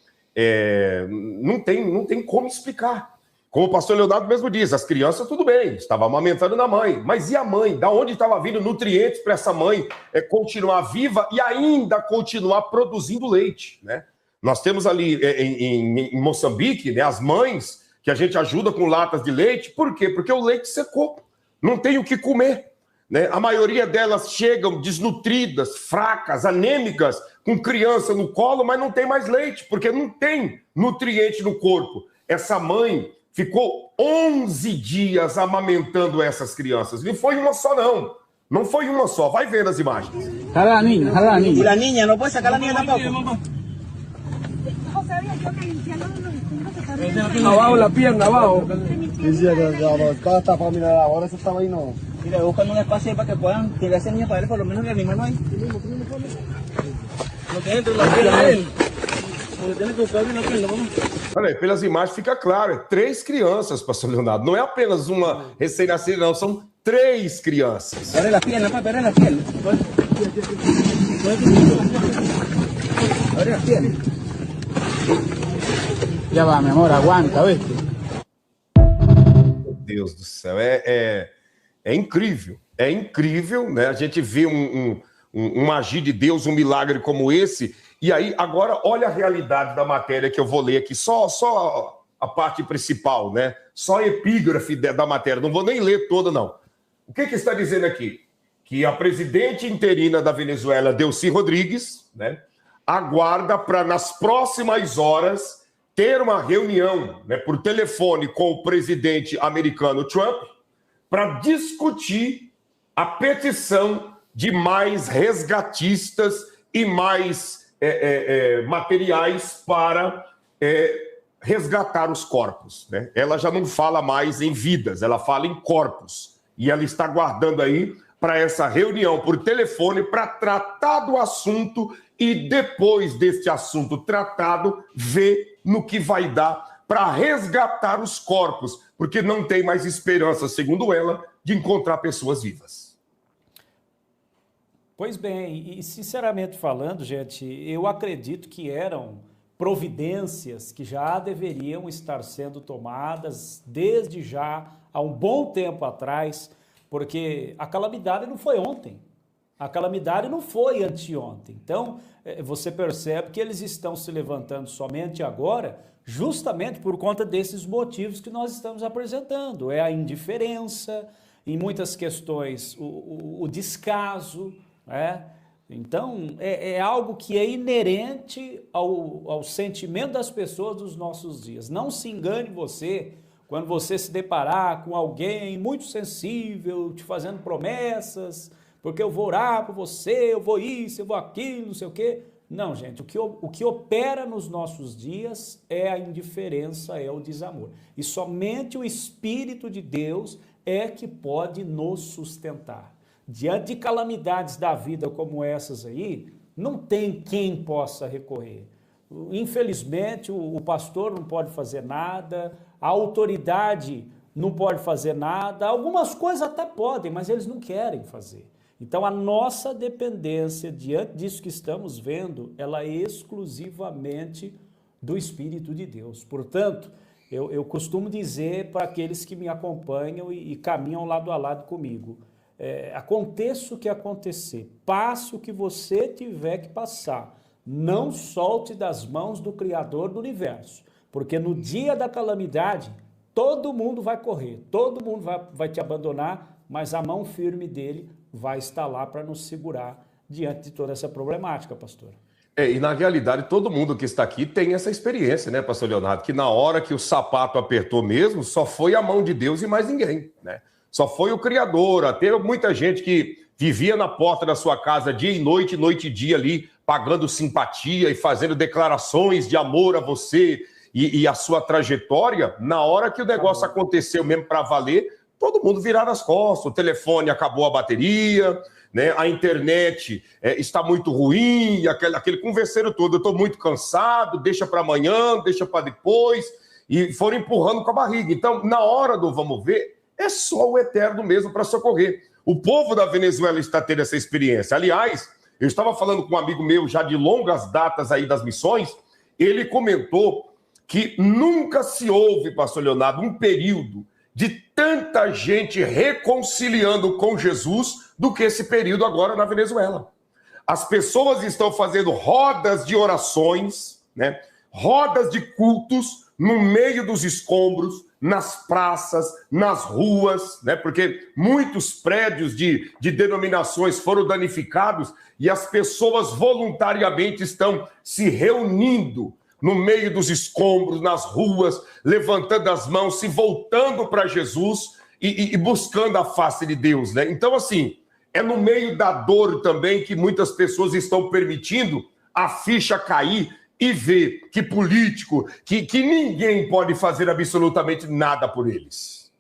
não tem como explicar. Como o pastor Leonardo mesmo diz, as crianças tudo bem, estavam amamentando na mãe, mas e a mãe? Da onde estava vindo nutrientes para essa mãe continuar viva e ainda continuar produzindo leite, né? Nós temos ali em Moçambique, né, as mães que a gente ajuda com latas de leite. Por quê? Porque o leite secou, não tem o que comer, né? A maioria delas chegam desnutridas, fracas, anêmicas, com criança no colo, mas não tem mais leite, porque não tem nutriente no corpo. Essa mãe ficou 11 dias amamentando essas crianças. Não foi uma só, não. Não foi uma só. Vai vendo as imagens. Jala a niña, jala a niña. Y la niña, ¿no puede sacar a la niña tampoco? Abajo la pierna, abajo. Decía que cada esta familia ahora ese estaba ahí no. Mira, buscan un espacio ahí para que puedan tirar a esa niña para ver por lo menos reanimarlo ahí. Lo que entra en la pierna de él. Porque tiene que buscar una pierna, vamos. Olha aí, pelas imagens fica claro, 3 crianças, pastor Leonardo. Não é apenas uma recém-nascida, não, são 3 crianças. Abre las piernas, papi, abre las piernas. Abre las piernas. Ya va, mi amor, aguanta, ¿viste? Meu Deus do céu, é incrível, né? A gente vê um agir de Deus, um milagre como esse. E aí, agora, olha a realidade da matéria que eu vou ler aqui, só a parte principal, né? Só a epígrafe da matéria, não vou nem ler toda, não. O que está dizendo aqui? Que a presidente interina da Venezuela, Delcy Rodrigues, né, aguarda para, nas próximas horas, ter uma reunião, né, por telefone com o presidente americano Trump para discutir a petição de mais resgatistas e mais materiais para resgatar os corpos, né? Ela já não fala mais em vidas, ela fala em corpos. E ela está aguardando aí para essa reunião por telefone para tratar do assunto e depois deste assunto tratado, ver no que vai dar para resgatar os corpos, porque não tem mais esperança, segundo ela, de encontrar pessoas vivas. Pois bem, e sinceramente falando, gente, eu acredito que eram providências que já deveriam estar sendo tomadas desde já, há um bom tempo atrás, porque a calamidade não foi ontem, a calamidade não foi anteontem. Então, você percebe que eles estão se levantando somente agora, justamente por conta desses motivos que nós estamos apresentando. É a indiferença, em muitas questões o descaso, né? Então, é algo que é inerente ao sentimento das pessoas dos nossos dias. Não se engane você, quando você se deparar com alguém muito sensível, te fazendo promessas, porque eu vou orar por você, eu vou isso, eu vou aquilo, não sei o quê. Não, gente, o que opera nos nossos dias é a indiferença, é o desamor. E somente o Espírito de Deus é que pode nos sustentar. Diante de calamidades da vida como essas aí, não tem quem possa recorrer. Infelizmente, o pastor não pode fazer nada, a autoridade não pode fazer nada, algumas coisas até podem, mas eles não querem fazer. Então, a nossa dependência diante disso que estamos vendo, ela é exclusivamente do Espírito de Deus. Portanto, eu costumo dizer para aqueles que me acompanham e caminham lado a lado comigo, aconteça o que acontecer, passe o que você tiver que passar, não solte das mãos do Criador do universo, porque no dia da calamidade, todo mundo vai correr, todo mundo vai te abandonar, mas a mão firme dele vai estar lá para nos segurar diante de toda essa problemática, pastor. E na realidade, todo mundo que está aqui tem essa experiência, né, pastor Leonardo? Que na hora que o sapato apertou mesmo, só foi a mão de Deus e mais ninguém, né? Só foi o Criador. Até muita gente que vivia na porta da sua casa dia e noite e dia ali, pagando simpatia e fazendo declarações de amor a você e a sua trajetória. Na hora que o negócio aconteceu mesmo para valer, todo mundo viraram as costas, o telefone acabou a bateria, né? A internet está muito ruim, aquele converseiro todo, eu estou muito cansado, deixa para amanhã, deixa para depois, e foram empurrando com a barriga. Então, na hora do vamos ver, é só o Eterno mesmo para socorrer. O povo da Venezuela está tendo essa experiência. Aliás, eu estava falando com um amigo meu já de longas datas aí das missões, ele comentou que nunca se houve, pastor Leonardo, um período de tanta gente reconciliando com Jesus do que esse período agora na Venezuela. As pessoas estão fazendo rodas de orações, né? Rodas de cultos, no meio dos escombros, nas praças, nas ruas, né? Porque muitos prédios de denominações foram danificados e as pessoas voluntariamente estão se reunindo no meio dos escombros, nas ruas, levantando as mãos, se voltando para Jesus e buscando a face de Deus, né? Então, assim, é no meio da dor também que muitas pessoas estão permitindo a ficha cair e ver que político, que ninguém pode fazer absolutamente nada por eles.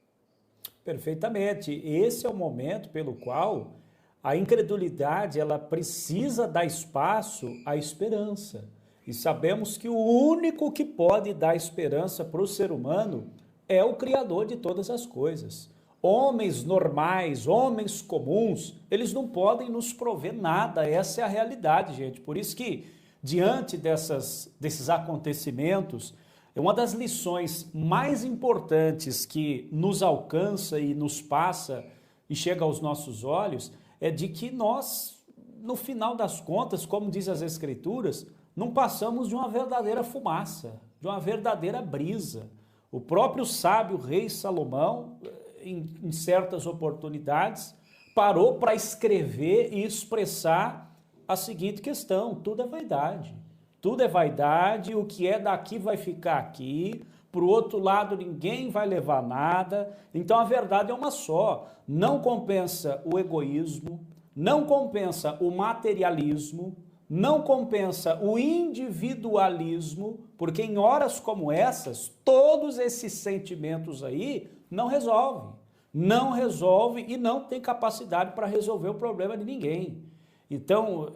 Perfeitamente. Esse é o momento pelo qual a incredulidade ela precisa dar espaço à esperança. E sabemos que o único que pode dar esperança para o ser humano é o Criador de todas as coisas. Homens normais, homens comuns, eles não podem nos prover nada. Essa é a realidade, gente. Por isso que, diante desses acontecimentos, uma das lições mais importantes que nos alcança e nos passa e chega aos nossos olhos é de que nós, no final das contas, como diz as Escrituras, não passamos de uma verdadeira fumaça, de uma verdadeira brisa. O próprio sábio rei Salomão, em certas oportunidades, parou para escrever e expressar a seguinte questão: tudo é vaidade. Tudo é vaidade, o que é daqui vai ficar aqui, para o outro lado ninguém vai levar nada. Então a verdade é uma só: não compensa o egoísmo, não compensa o materialismo, não compensa o individualismo, porque em horas como essas, todos esses sentimentos aí não resolvem. Não resolve e não tem capacidade para resolver o problema de ninguém. Então,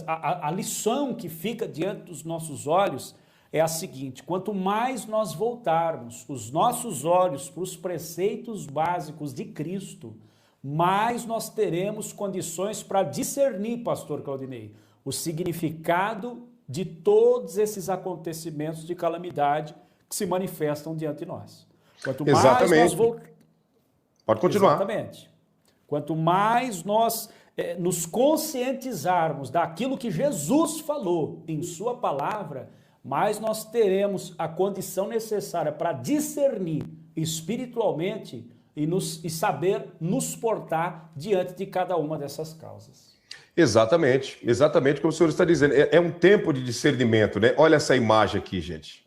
a lição que fica diante dos nossos olhos é a seguinte: quanto mais nós voltarmos os nossos olhos para os preceitos básicos de Cristo, mais nós teremos condições para discernir, pastor Claudinei, o significado de todos esses acontecimentos de calamidade que se manifestam diante de nós. Quanto mais Exatamente. nós Pode continuar. Exatamente. Quanto mais nós nos conscientizarmos daquilo que Jesus falou em sua palavra, mais nós teremos a condição necessária para discernir espiritualmente e saber nos portar diante de cada uma dessas causas. Exatamente como o senhor está dizendo. É um tempo de discernimento, né? Olha essa imagem aqui, gente.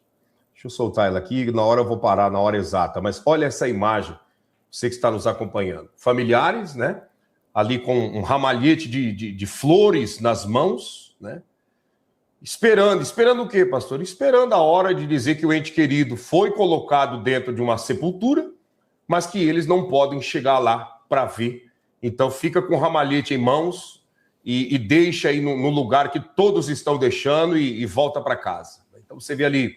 Deixa eu soltar ela aqui, na hora eu vou parar, na hora exata. Mas olha essa imagem, você que está nos acompanhando. Familiares, né? Ali com um ramalhete de flores nas mãos, né? Esperando o quê, pastor? Esperando a hora de dizer que o ente querido foi colocado dentro de uma sepultura, mas que eles não podem chegar lá para ver. Então fica com o ramalhete em mãos e deixa aí no lugar que todos estão deixando e volta para casa. Então você vê ali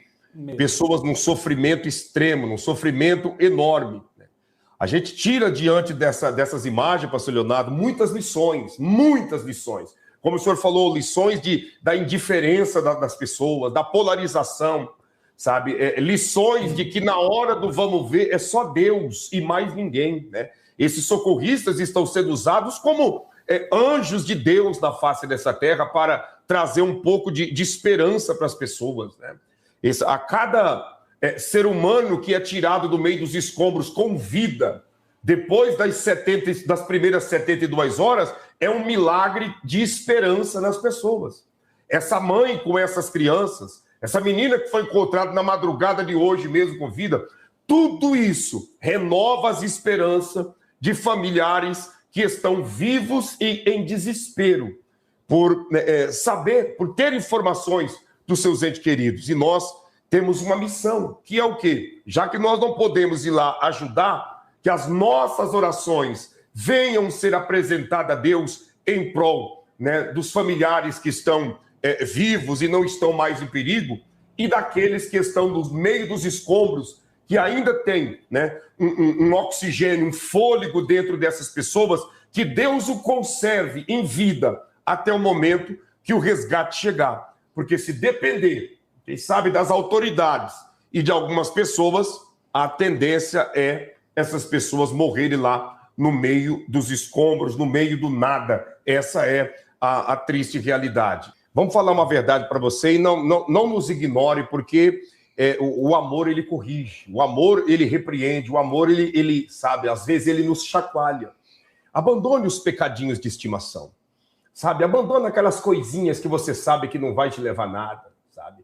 pessoas num sofrimento extremo, num sofrimento enorme. A gente tira diante dessas imagens, pastor Leonardo, muitas lições. Como o senhor falou, lições da indiferença das pessoas, da polarização, sabe? Lições de que na hora do vamos ver é só Deus e mais ninguém, né? Esses socorristas estão sendo usados como anjos de Deus na face dessa terra para trazer um pouco de esperança para as pessoas, né? A cada ser humano que é tirado do meio dos escombros com vida, depois das primeiras 72 horas, é um milagre de esperança nas pessoas. Essa mãe com essas crianças, essa menina que foi encontrada na madrugada de hoje mesmo com vida, tudo isso renova as esperanças de familiares que estão vivos e em desespero por saber, por ter informações dos seus entes queridos. E nós temos uma missão, que é o quê? Já que nós não podemos ir lá ajudar, que as nossas orações venham ser apresentadas a Deus em prol, né, dos familiares que estão vivos e não estão mais em perigo, e daqueles que estão no meio dos escombros, que ainda tem, né, um oxigênio, um fôlego dentro dessas pessoas, que Deus o conserve em vida até o momento que o resgate chegar. Porque se depender, quem sabe, das autoridades e de algumas pessoas, a tendência é essas pessoas morrerem lá no meio dos escombros, no meio do nada. Essa é a triste realidade. Vamos falar uma verdade para você e não nos ignore, porque o amor, ele corrige, o amor, ele repreende, o amor, ele sabe, às vezes ele nos chacoalha. Abandone os pecadinhos de estimação, sabe? Abandone aquelas coisinhas que você sabe que não vai te levar a nada, sabe?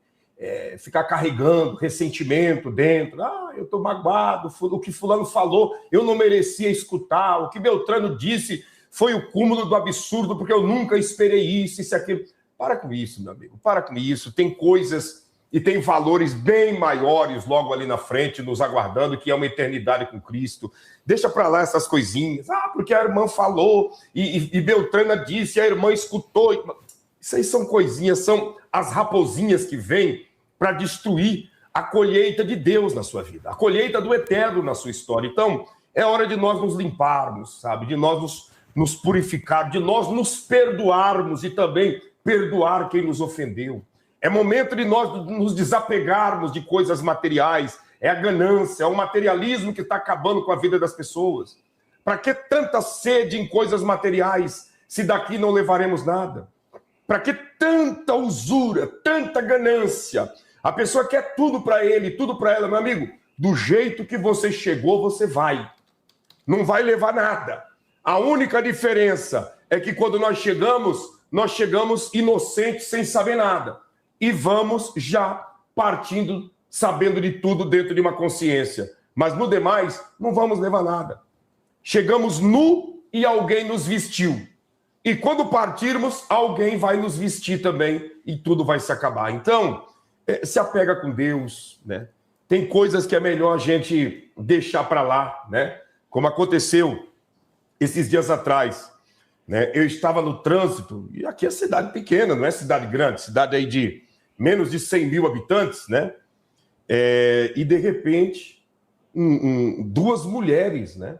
Ficar carregando ressentimento dentro. Eu estou magoado, o que fulano falou, eu não merecia escutar, o que Beltrano disse foi o cúmulo do absurdo, porque eu nunca esperei isso, isso e aquilo. Para com isso, meu amigo, para com isso. Tem coisas e tem valores bem maiores logo ali na frente, nos aguardando, que é uma eternidade com Cristo. Deixa para lá essas coisinhas. Porque a irmã falou, e Beltrana disse, a irmã escutou. Isso aí são coisinhas, são as raposinhas que vêm para destruir a colheita de Deus na sua vida, a colheita do eterno na sua história. Então, é hora de nós nos limparmos, sabe? De nós nos purificar, de nós nos perdoarmos e também perdoar quem nos ofendeu. É momento de nós nos desapegarmos de coisas materiais. É a ganância, é o materialismo que está acabando com a vida das pessoas. Para que tanta sede em coisas materiais, se daqui não levaremos nada? Para que tanta usura, tanta ganância? A pessoa quer tudo para ele, tudo para ela. Meu amigo, do jeito que você chegou, você vai. Não vai levar nada. A única diferença é que quando nós chegamos inocentes, sem saber nada. E vamos já partindo, sabendo de tudo dentro de uma consciência. Mas no demais, não vamos levar nada. Chegamos nu e alguém nos vestiu. E quando partirmos, alguém vai nos vestir também e tudo vai se acabar. Então, se apega com Deus, né? Tem coisas que é melhor a gente deixar para lá, né? Como aconteceu esses dias atrás, né? Eu estava no trânsito, e aqui é cidade pequena, não é cidade grande, cidade aí de menos de 100 mil habitantes, né? E de repente, duas mulheres, né?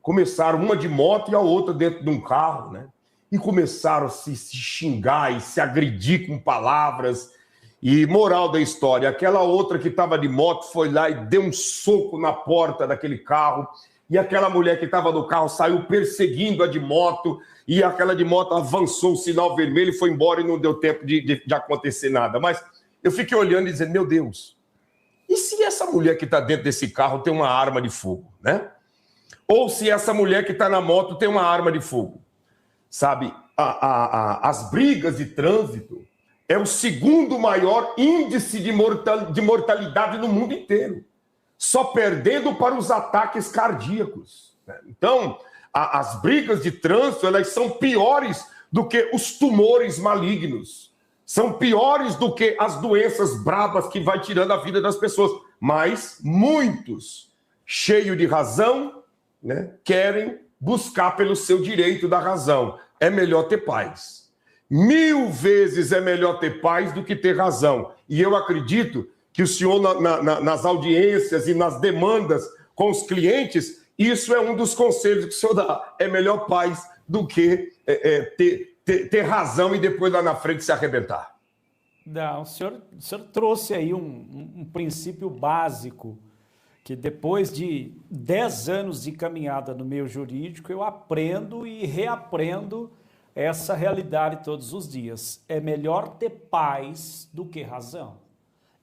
Começaram, uma de moto e a outra dentro de um carro, né? E começaram a se xingar e se agredir com palavras. E moral da história, aquela outra que estava de moto foi lá e deu um soco na porta daquele carro. E aquela mulher que estava no carro saiu perseguindo a de moto. E aquela de moto avançou o sinal vermelho e foi embora e não deu tempo de acontecer nada. Mas eu fiquei olhando e dizendo, meu Deus, e se essa mulher que está dentro desse carro tem uma arma de fogo, né? Ou se essa mulher que está na moto tem uma arma de fogo? Sabe, as brigas de trânsito é o segundo maior índice de mortalidade no mundo inteiro, só perdendo para os ataques cardíacos, né? Então, as brigas de trânsito, elas são piores do que os tumores malignos, são piores do que as doenças brabas que vai tirando a vida das pessoas, mas muitos, cheios de razão, né, querem buscar pelo seu direito da razão. É melhor ter paz. 1000 vezes é melhor ter paz do que ter razão. E eu acredito que o senhor, nas audiências e nas demandas com os clientes, isso é um dos conselhos que o senhor dá. É melhor paz do que ter razão e depois lá na frente se arrebentar. Não, o senhor trouxe aí um princípio básico, que depois de 10 anos de caminhada no meio jurídico, eu aprendo e reaprendo essa realidade todos os dias. É melhor ter paz do que razão.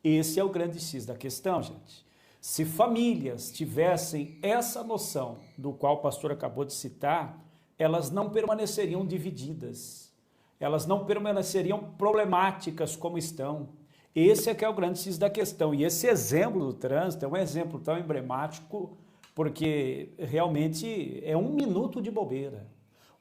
Esse é o grande X da questão, gente. Se famílias tivessem essa noção do qual o pastor acabou de citar, elas não permaneceriam divididas. Elas não permaneceriam problemáticas como estão. Esse é que é o grande X da questão. E esse exemplo do trânsito é um exemplo tão emblemático, porque realmente é 1 minuto de bobeira.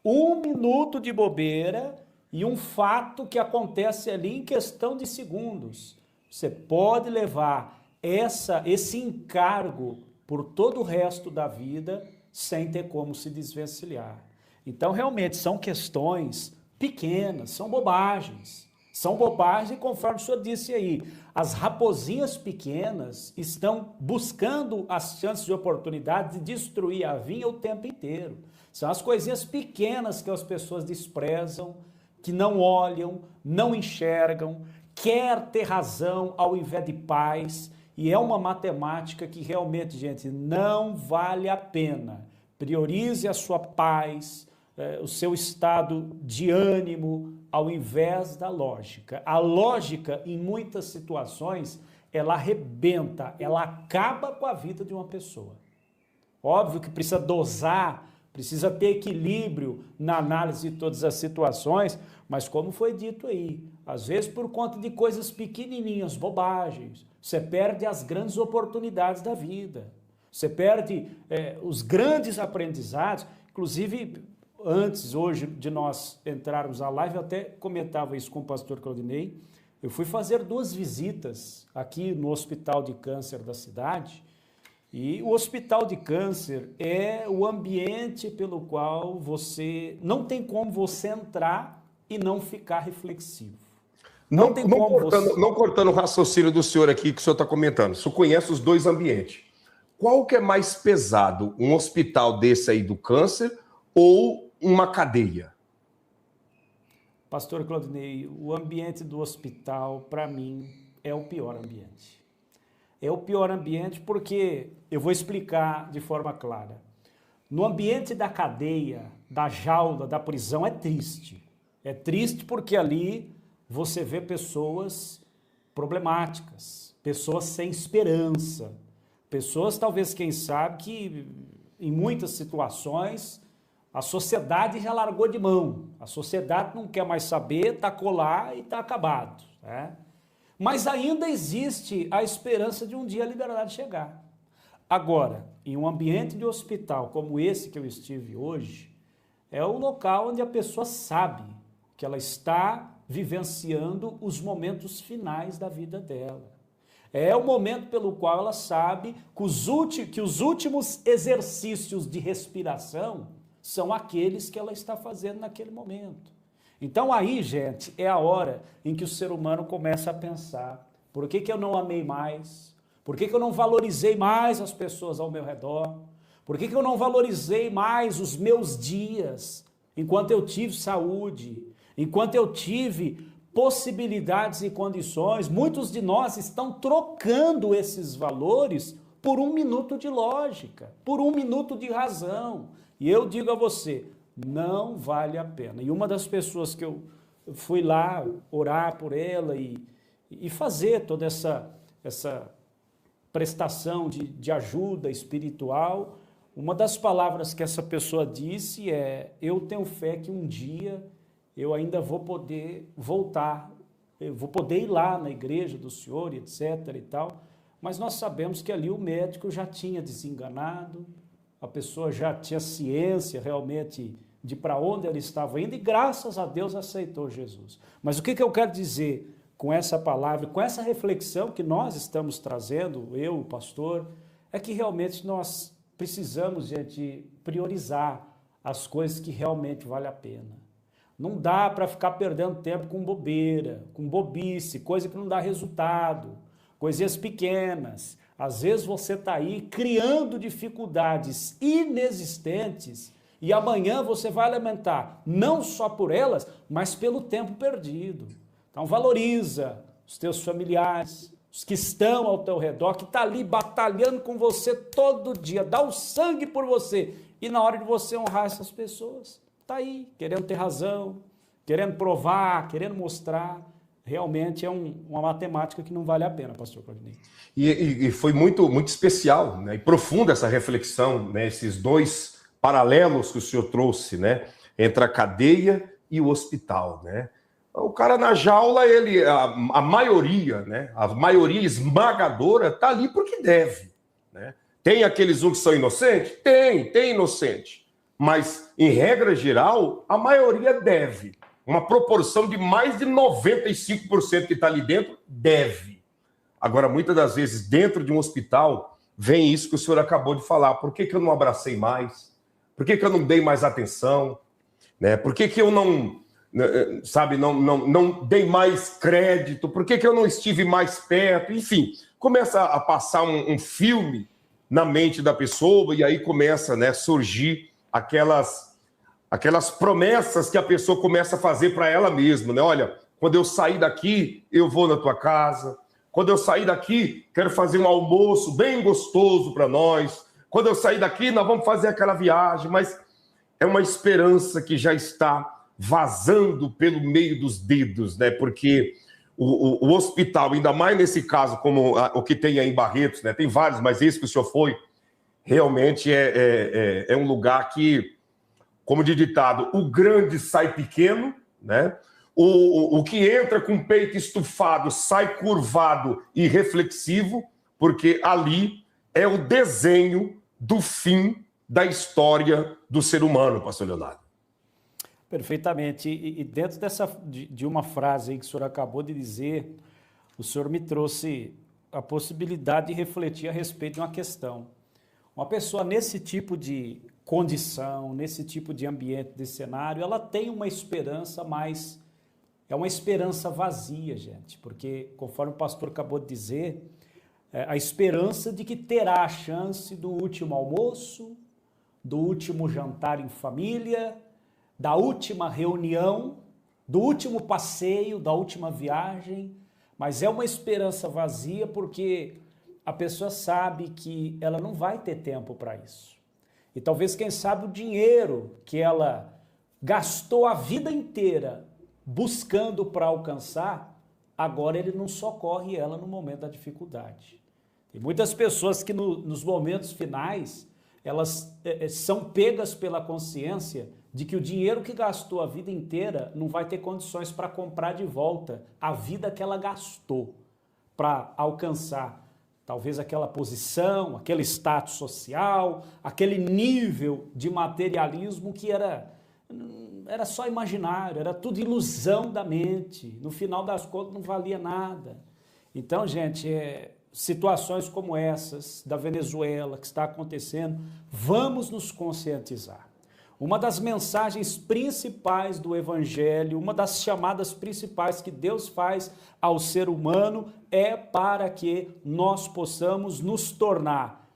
1 minuto de bobeira e um fato que acontece ali em questão de segundos. Você pode levar esse encargo por todo o resto da vida sem ter como se desvencilhar. Então, realmente, são questões pequenas, são bobagens. São bobagens, conforme o senhor disse aí. As raposinhas pequenas estão buscando as chances de oportunidade de destruir a vinha o tempo inteiro. São as coisinhas pequenas que as pessoas desprezam, que não olham, não enxergam, quer ter razão ao invés de paz. E é uma matemática que realmente, gente, não vale a pena. Priorize a sua paz, o seu estado de ânimo, ao invés da lógica. A lógica, em muitas situações, ela arrebenta, ela acaba com a vida de uma pessoa. Óbvio que precisa dosar, precisa ter equilíbrio na análise de todas as situações, mas como foi dito aí, às vezes por conta de coisas pequenininhas, bobagens, você perde as grandes oportunidades da vida, você perde os grandes aprendizados. Inclusive, antes, hoje, de nós entrarmos à live, eu até comentava isso com o pastor Claudinei, eu fui fazer 2 visitas aqui no Hospital de Câncer da cidade, e o Hospital de Câncer é o ambiente pelo qual você não tem como você entrar e não ficar reflexivo. Não cortando o raciocínio do senhor aqui que o senhor está comentando, o senhor conhece os 2 ambientes. Qual que é mais pesado, um hospital desse aí do câncer ou uma cadeia? Pastor Claudinei, o ambiente do hospital, para mim, é o pior ambiente. É o pior ambiente porque, eu vou explicar de forma clara, no ambiente da cadeia, da jaula, da prisão, é triste. É triste porque ali você vê pessoas problemáticas, pessoas sem esperança, pessoas, talvez, quem sabe, que em muitas situações a sociedade já largou de mão, a sociedade não quer mais saber, tacou lá e está acabado, né? Mas ainda existe a esperança de um dia a liberdade chegar. Agora, em um ambiente de hospital como esse que eu estive hoje, é o local onde a pessoa sabe que ela está vivenciando os momentos finais da vida dela. É o momento pelo qual ela sabe que os últimos exercícios de respiração são aqueles que ela está fazendo naquele momento. Então aí, gente, é a hora em que o ser humano começa a pensar: por que eu não amei mais? Por que eu não valorizei mais as pessoas ao meu redor? Por que eu não valorizei mais os meus dias, enquanto eu tive saúde, enquanto eu tive possibilidades e condições? Muitos de nós estão trocando esses valores por 1 minuto de lógica, por 1 minuto de razão. E eu digo a você, não vale a pena. E uma das pessoas que eu fui lá orar por ela e fazer toda essa prestação de ajuda espiritual, uma das palavras que essa pessoa disse é: eu tenho fé que um dia eu ainda vou poder voltar, eu vou poder ir lá na igreja do Senhor, etc. e tal, mas nós sabemos que ali o médico já tinha desenganado, a pessoa já tinha ciência realmente de para onde ela estava indo e graças a Deus aceitou Jesus. Mas o que eu quero dizer com essa palavra, com essa reflexão que nós estamos trazendo, eu, o pastor, é que realmente nós precisamos, gente, priorizar as coisas que realmente valem a pena. Não dá para ficar perdendo tempo com bobeira, com bobice, coisa que não dá resultado, coisinhas pequenas. Às vezes você está aí criando dificuldades inexistentes e amanhã você vai lamentar, não só por elas, mas pelo tempo perdido. Então valoriza os teus familiares, os que estão ao teu redor, que estão ali batalhando com você todo dia, dá o sangue por você. E na hora de você honrar essas pessoas, está aí, querendo ter razão, querendo provar, querendo mostrar. Realmente é uma matemática que não vale a pena, pastor Claudinei. E foi muito, muito especial, né, e profunda essa reflexão, né, esses 2 paralelos que o senhor trouxe, né, entre a cadeia e o hospital, né? O cara na jaula, a maioria, né, a maioria esmagadora está ali porque deve, né? Tem aqueles que são inocentes? Tem inocente. Mas, em regra geral, a maioria deve. Uma proporção de mais de 95% que está ali dentro deve. Agora, muitas das vezes, dentro de um hospital, vem isso que o senhor acabou de falar. Por que eu não abracei mais? Por que eu não dei mais atenção? Né? Por que eu não, sabe, não dei mais crédito? Por que eu não estive mais perto? Enfim, começa a passar um filme na mente da pessoa e aí começa, né, a surgir aquelas promessas que a pessoa começa a fazer para ela mesma, né? Olha, quando eu sair daqui, eu vou na tua casa. Quando eu sair daqui, quero fazer um almoço bem gostoso para nós. Quando eu sair daqui, nós vamos fazer aquela viagem. Mas é uma esperança que já está vazando pelo meio dos dedos, né? Porque o hospital, ainda mais nesse caso, como o que tem aí em Barretos, né? Tem vários, mas esse que o senhor foi, realmente é um lugar que, como de ditado, o grande sai pequeno, né? O que entra com o peito estufado sai curvado e reflexivo, porque ali é o desenho do fim da história do ser humano, pastor Leonardo. Perfeitamente. E dentro de uma frase aí que o senhor acabou de dizer, o senhor me trouxe a possibilidade de refletir a respeito de uma questão. Uma pessoa nesse tipo de condição, nesse tipo de ambiente, de cenário, ela tem uma esperança, mas é uma esperança vazia, gente, porque, conforme o pastor acabou de dizer, a esperança de que terá a chance do último almoço, do último jantar em família, da última reunião, do último passeio, da última viagem, mas é uma esperança vazia porque a pessoa sabe que ela não vai ter tempo para isso. E talvez, quem sabe, o dinheiro que ela gastou a vida inteira buscando para alcançar, agora ele não socorre ela no momento da dificuldade. Tem muitas pessoas que nos momentos finais, elas são pegas pela consciência de que o dinheiro que gastou a vida inteira não vai ter condições para comprar de volta a vida que ela gastou para alcançar talvez aquela posição, aquele status social, aquele nível de materialismo que era só imaginário, era tudo ilusão da mente. No final das contas não valia nada. Então, gente, situações como essas da Venezuela que está acontecendo, vamos nos conscientizar. Uma das mensagens principais do Evangelho, uma das chamadas principais que Deus faz ao ser humano é para que nós possamos nos tornar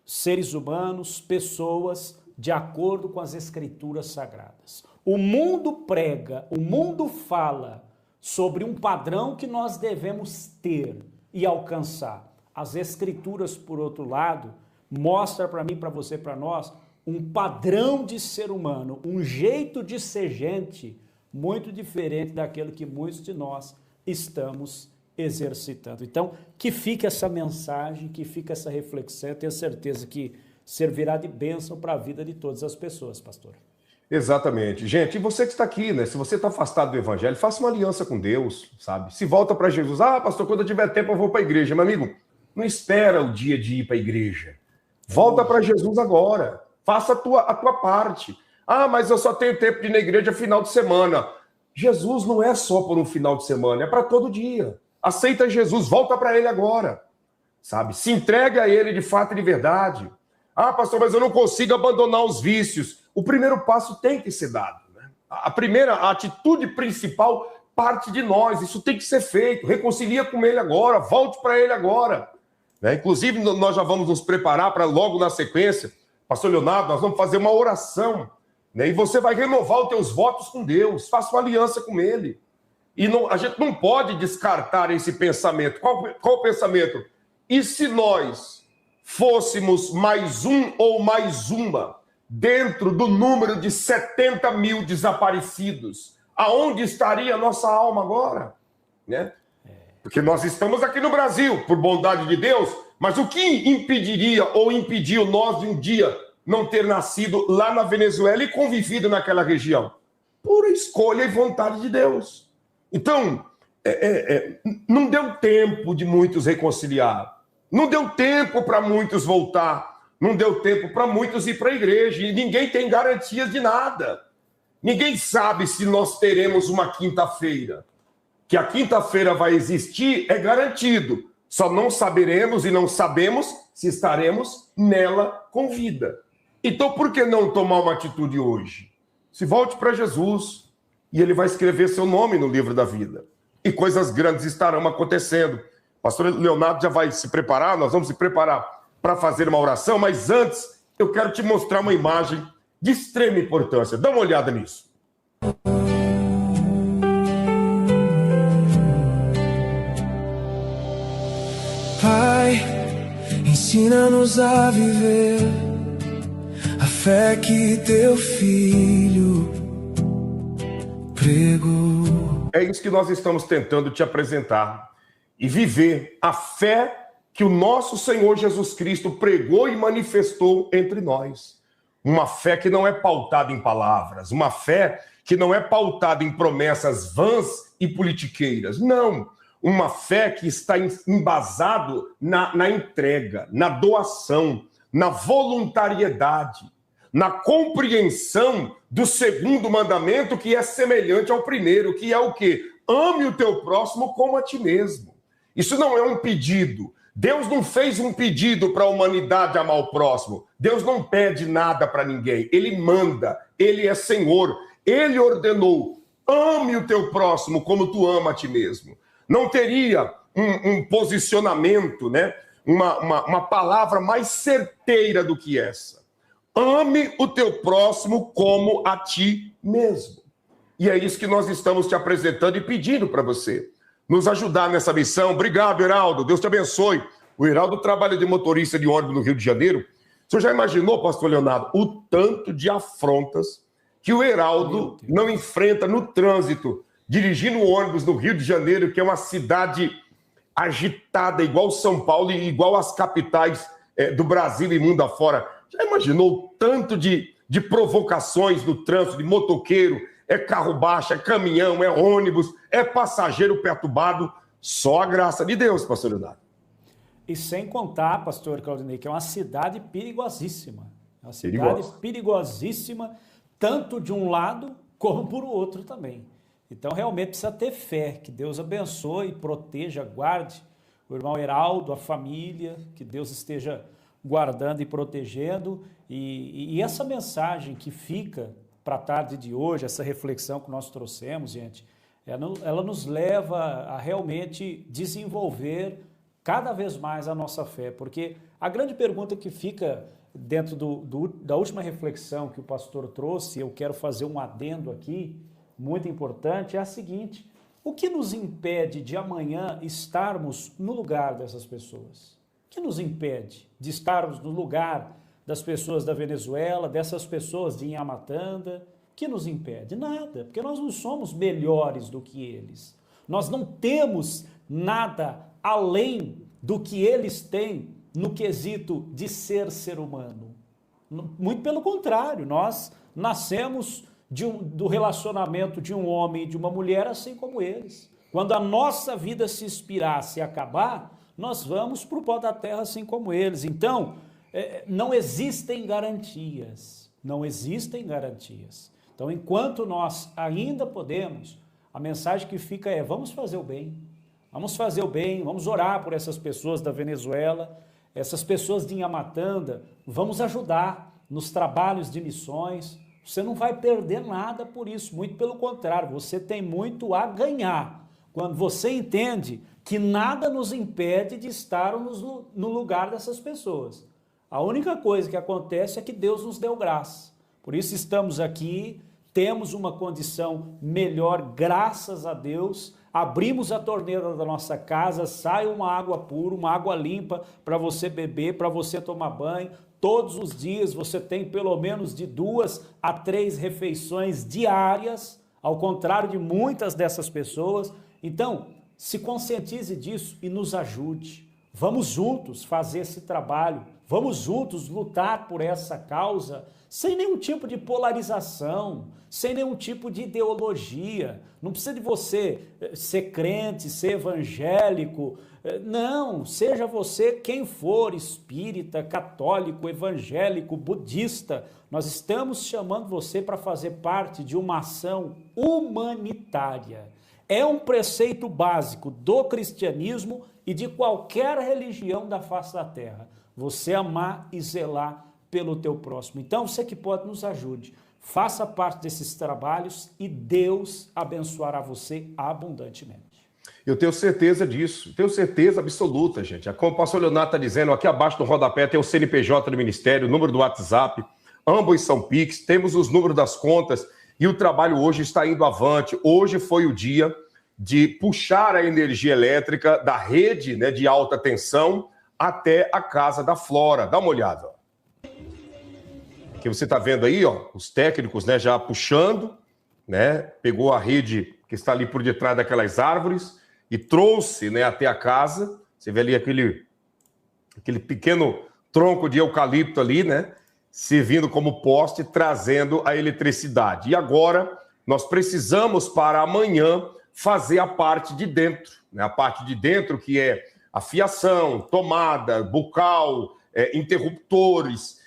seres humanos, pessoas de acordo com as Escrituras Sagradas. O mundo prega, o mundo fala sobre um padrão que nós devemos ter e alcançar. As Escrituras, por outro lado, mostram para mim, para você, para nós, um padrão de ser humano, um jeito de ser gente muito diferente daquele que muitos de nós estamos exercitando. Então, que fique essa mensagem, que fique essa reflexão, eu tenho certeza que servirá de bênção para a vida de todas as pessoas, pastor. Exatamente. Gente, e você que está aqui, né? Se você está afastado do Evangelho, faça uma aliança com Deus, sabe? Se volta para Jesus, pastor, quando eu tiver tempo eu vou para a igreja. Meu amigo, não espera o dia de ir para a igreja. Volta para Jesus agora. Faça a tua parte. Mas eu só tenho tempo de ir na igreja final de semana. Jesus não é só por um final de semana, é para todo dia. Aceita Jesus, volta para Ele agora. Sabe? Se entregue a Ele de fato e de verdade. Pastor, mas eu não consigo abandonar os vícios. O primeiro passo tem que ser dado, né? A atitude principal parte de nós. Isso tem que ser feito. Reconcilia com Ele agora, volte para Ele agora. Né? Inclusive, nós já vamos nos preparar para logo na sequência. Pastor Leonardo, nós vamos fazer uma oração, né? E você vai renovar os teus votos com Deus, faça uma aliança com Ele. E a gente não pode descartar esse pensamento. Qual o pensamento? E se nós fôssemos mais um ou mais uma dentro do número de 70 mil desaparecidos, aonde estaria a nossa alma agora? Né? Porque nós estamos aqui no Brasil, por bondade de Deus, mas o que impediria ou impediu nós de um dia não ter nascido lá na Venezuela e convivido naquela região? Pura escolha e vontade de Deus. Então, não deu tempo de muitos reconciliar, não deu tempo para muitos voltar, não deu tempo para muitos ir para a igreja, e ninguém tem garantias de nada. Ninguém sabe se nós teremos uma quinta-feira. Que a quinta-feira vai existir é garantido. Só não saberemos e não sabemos se estaremos nela com vida. Então, por que não tomar uma atitude hoje? Se volte para Jesus e Ele vai escrever seu nome no livro da vida. E coisas grandes estarão acontecendo. Pastor Leonardo já vai se preparar, nós vamos se preparar para fazer uma oração, mas antes eu quero te mostrar uma imagem de extrema importância. Dá uma olhada nisso. Pai, ensina-nos a viver a fé que teu filho pregou. É isso que nós estamos tentando te apresentar. E viver a fé que o nosso Senhor Jesus Cristo pregou e manifestou entre nós. Uma fé que não é pautada em palavras, uma fé que não é pautada em promessas vãs e politiqueiras. Não, uma fé que está embasado na entrega, na doação, na voluntariedade, na compreensão do segundo mandamento, que é semelhante ao primeiro, que é o quê? Ame o teu próximo como a ti mesmo. Isso não é um pedido. Deus não fez um pedido para a humanidade amar o próximo. Deus não pede nada para ninguém. Ele manda, ele é Senhor. Ele ordenou, ame o teu próximo como tu ama a ti mesmo. Não teria um posicionamento, né? Uma palavra mais certeira do que essa. Ame o teu próximo como a ti mesmo. E é isso que nós estamos te apresentando e pedindo para você. Nos ajudar nessa missão. Obrigado, Heraldo. Deus te abençoe. O Heraldo trabalha de motorista de ônibus no Rio de Janeiro. Você já imaginou, pastor Leonardo, o tanto de afrontas que o Heraldo não enfrenta no trânsito, dirigindo ônibus no Rio de Janeiro, que é uma cidade agitada, igual São Paulo e igual as capitais do Brasil e mundo afora. Já imaginou o tanto de provocações no trânsito, de motoqueiro, é carro baixo, é caminhão, é ônibus, é passageiro perturbado? Só a graça de Deus, pastor Leonardo. E sem contar, pastor Claudinei, que é uma cidade perigosíssima. É uma cidade perigosíssima, tanto de um lado como por outro também. Então, realmente precisa ter fé, que Deus abençoe, proteja, guarde o irmão Heraldo, a família, que Deus esteja guardando e protegendo. E essa mensagem que fica para a tarde de hoje, essa reflexão que nós trouxemos, gente, ela nos leva a realmente desenvolver cada vez mais a nossa fé, porque a grande pergunta que fica dentro da última reflexão que o pastor trouxe, eu quero fazer um adendo aqui, muito importante, é a seguinte: o que nos impede de amanhã estarmos no lugar dessas pessoas? O que nos impede de estarmos no lugar das pessoas da Venezuela, dessas pessoas de Inhamatanda? O que nos impede? Nada, porque nós não somos melhores do que eles. Nós não temos nada além do que eles têm no quesito de ser humano. Muito pelo contrário, nós nascemos do relacionamento de um homem e de uma mulher assim como eles. Quando a nossa vida se expirar, se acabar, nós vamos para o pó da terra assim como eles. Então, não existem garantias. Não existem garantias. Então, enquanto nós ainda podemos, a mensagem que fica é: vamos fazer o bem. Vamos fazer o bem, vamos orar por essas pessoas da Venezuela, essas pessoas de Inhamatanda, vamos ajudar nos trabalhos de missões. Você não vai perder nada por isso, muito pelo contrário, você tem muito a ganhar quando você entende que nada nos impede de estarmos no lugar dessas pessoas. A única coisa que acontece é que Deus nos deu graça. Por isso estamos aqui, temos uma condição melhor, graças a Deus. Abrimos a torneira da nossa casa, sai uma água pura, uma água limpa para você beber, para você tomar banho. Todos os dias você tem pelo menos de 2 a 3 refeições diárias, ao contrário de muitas dessas pessoas. Então, se conscientize disso e nos ajude. Vamos juntos fazer esse trabalho, vamos juntos lutar por essa causa, sem nenhum tipo de polarização, sem nenhum tipo de ideologia. Não precisa de você ser crente, ser evangélico. Não, seja você quem for, espírita, católico, evangélico, budista. Nós estamos chamando você para fazer parte de uma ação humanitária. É um preceito básico do cristianismo e de qualquer religião da face da terra. Você amar e zelar pelo teu próximo. Então, você que pode, nos ajude. Faça parte desses trabalhos e Deus abençoará você abundantemente. Eu tenho certeza disso, tenho certeza absoluta, gente. Como o pastor Leonardo está dizendo, aqui abaixo do rodapé tem o CNPJ do Ministério, o número do WhatsApp, ambos são Pix, temos os números das contas e o trabalho hoje está indo avante. Hoje foi o dia de puxar a energia elétrica da rede, né, de alta tensão até a casa da Flora. Dá uma olhada. Que você está vendo aí, ó, os técnicos, né, já puxando, né, pegou a rede que está ali por detrás daquelas árvores, e trouxe, né, até a casa. Você vê ali aquele pequeno tronco de eucalipto ali, né, servindo como poste, trazendo a eletricidade. E agora nós precisamos, para amanhã, fazer a parte de dentro, né? A parte de dentro, que é a fiação, tomada, bocal, interruptores,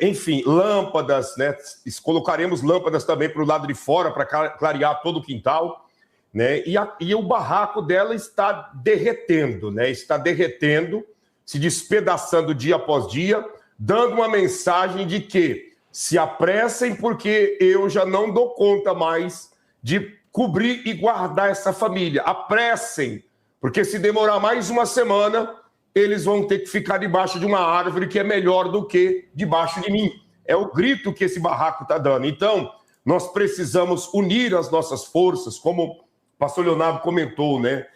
enfim, lâmpadas, né? Colocaremos lâmpadas também para o lado de fora, para clarear todo o quintal, né? E o barraco dela está derretendo, né? Está derretendo, se despedaçando dia após dia, dando uma mensagem de que se apressem, porque eu já não dou conta mais de cobrir e guardar essa família. Apressem, porque se demorar mais uma semana, eles vão ter que ficar debaixo de uma árvore que é melhor do que debaixo de mim. É o grito que esse barraco está dando. Então, nós precisamos unir as nossas forças, como o pastor Leonardo comentou, né?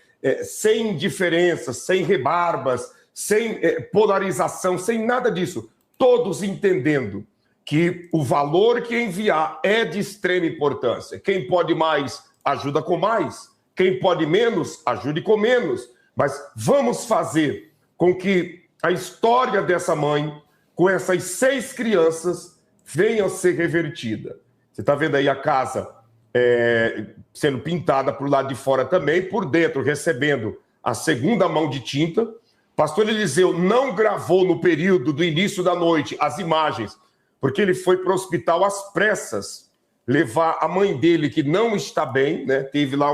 Sem diferenças, sem rebarbas, sem polarização, sem nada disso. Todos entendendo que o valor que enviar é de extrema importância. Quem pode mais, ajuda com mais. Quem pode menos, ajude com menos. Mas vamos fazer com que a história dessa mãe, com essas 6 crianças, venha a ser revertida. Você está vendo aí a casa sendo pintada para o lado de fora também, por dentro, recebendo a segunda mão de tinta. Pastor Eliseu não gravou no período do início da noite as imagens, porque ele foi para o hospital às pressas levar a mãe dele, que não está bem, né? Teve lá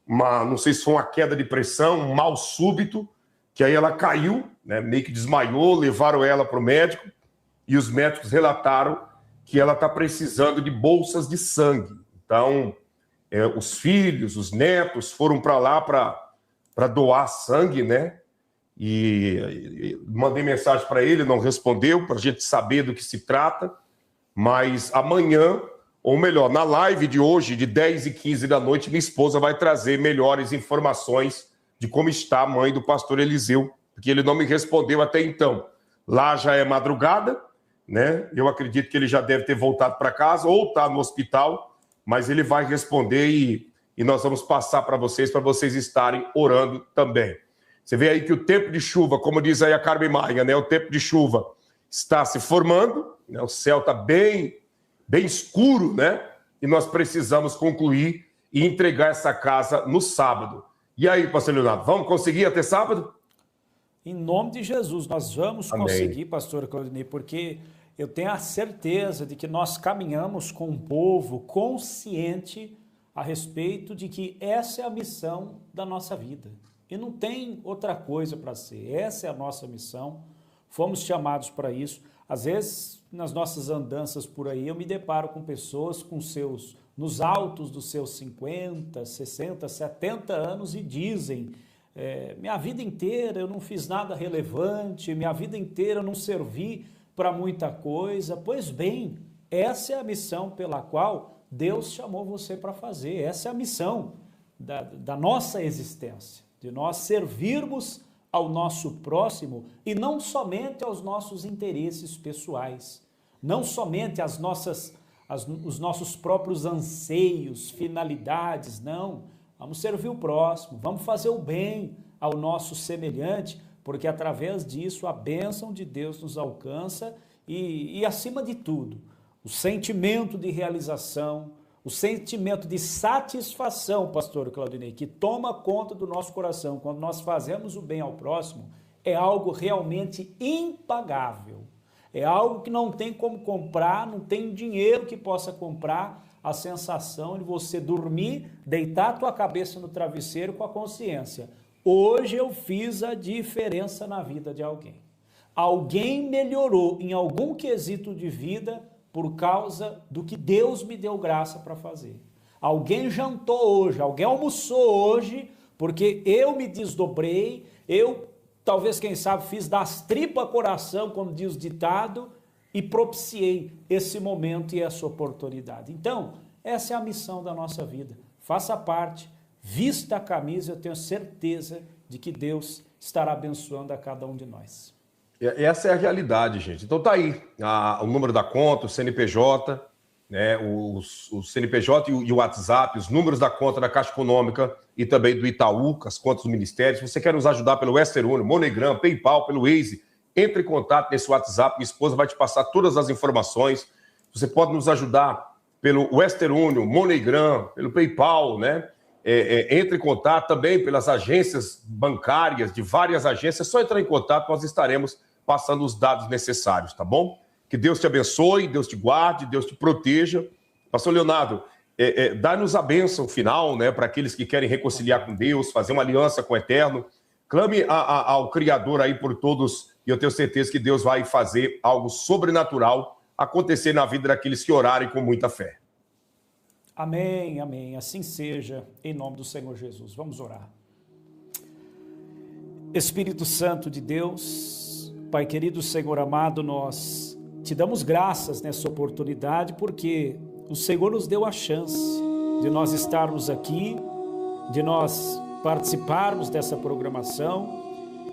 não sei se foi uma queda de pressão, um mal súbito, que aí ela caiu, né? Meio que desmaiou, levaram ela para o médico, e os médicos relataram que ela está precisando de bolsas de sangue. Então, os filhos, os netos foram para lá para doar sangue, né? E mandei mensagem para ele, não respondeu, para a gente saber do que se trata. Mas amanhã, ou melhor, na live de hoje, de 10h15 da noite, minha esposa vai trazer melhores informações de como está a mãe do pastor Eliseu, porque ele não me respondeu até então. Lá já é madrugada, né? Eu acredito que ele já deve ter voltado para casa ou está no hospital, mas ele vai responder e nós vamos passar para vocês estarem orando também. Você vê aí que o tempo de chuva, como diz aí a Carmen Maia, né? O tempo de chuva está se formando, né? O céu está bem escuro, né? E nós precisamos concluir e entregar essa casa no sábado. E aí, pastor Leonardo, vamos conseguir até sábado? Em nome de Jesus, nós vamos Amém. Conseguir, pastor Claudinei, porque eu tenho a certeza de que nós caminhamos com um povo consciente a respeito de que essa é a missão da nossa vida. E não tem outra coisa para ser. Essa é a nossa missão. Fomos chamados para isso. Às vezes, nas nossas andanças por aí, eu me deparo com pessoas nos altos dos seus 50, 60, 70 anos e dizem: minha vida inteira eu não fiz nada relevante, minha vida inteira eu não servi para muita coisa. Pois bem, essa é a missão pela qual Deus chamou você para fazer. Essa é a missão da nossa existência, de nós servirmos ao nosso próximo e não somente aos nossos interesses pessoais, não somente os nossos próprios anseios, finalidades, não. Vamos servir o próximo, vamos fazer o bem ao nosso semelhante, porque através disso a bênção de Deus nos alcança e acima de tudo, o sentimento de realização, o sentimento de satisfação, pastor Claudinei, que toma conta do nosso coração quando nós fazemos o bem ao próximo, é algo realmente impagável. É algo que não tem como comprar, não tem dinheiro que possa comprar a sensação de você dormir, deitar a tua cabeça no travesseiro com a consciência: hoje eu fiz a diferença na vida de alguém. Alguém melhorou em algum quesito de vida por causa do que Deus me deu graça para fazer. Alguém jantou hoje, alguém almoçou hoje, porque eu me desdobrei, eu, talvez, quem sabe, fiz das tripas coração, como diz o ditado, e propiciei esse momento e essa oportunidade. Então, essa é a missão da nossa vida. Faça parte, vista a camisa, eu tenho certeza de que Deus estará abençoando a cada um de nós. Essa é a realidade, gente. Então tá aí o número da conta, o CNPJ, né, o CNPJ e o WhatsApp, os números da conta da Caixa Econômica e também do Itaú, as contas do Ministério. Se você quer nos ajudar pelo Western Union, MoneyGram, PayPal, pelo Waze, entre em contato nesse WhatsApp, minha esposa vai te passar todas as informações. Você pode nos ajudar pelo Western Union, MoneyGram, pelo PayPal, né? Entre em contato também pelas agências bancárias, de várias agências. É só entrar em contato, nós estaremos passando os dados necessários, tá bom? Que Deus te abençoe, Deus te guarde, Deus te proteja. Pastor Leonardo, dá-nos a bênção final, né, para aqueles que querem reconciliar com Deus, fazer uma aliança com o Eterno. Clame ao Criador aí por todos, e eu tenho certeza que Deus vai fazer algo sobrenatural acontecer na vida daqueles que orarem com muita fé. Amém, amém. Assim seja, em nome do Senhor Jesus. Vamos orar. Espírito Santo de Deus, Pai querido, Senhor amado, nós te damos graças nessa oportunidade, porque o Senhor nos deu a chance de nós estarmos aqui, de nós participarmos dessa programação,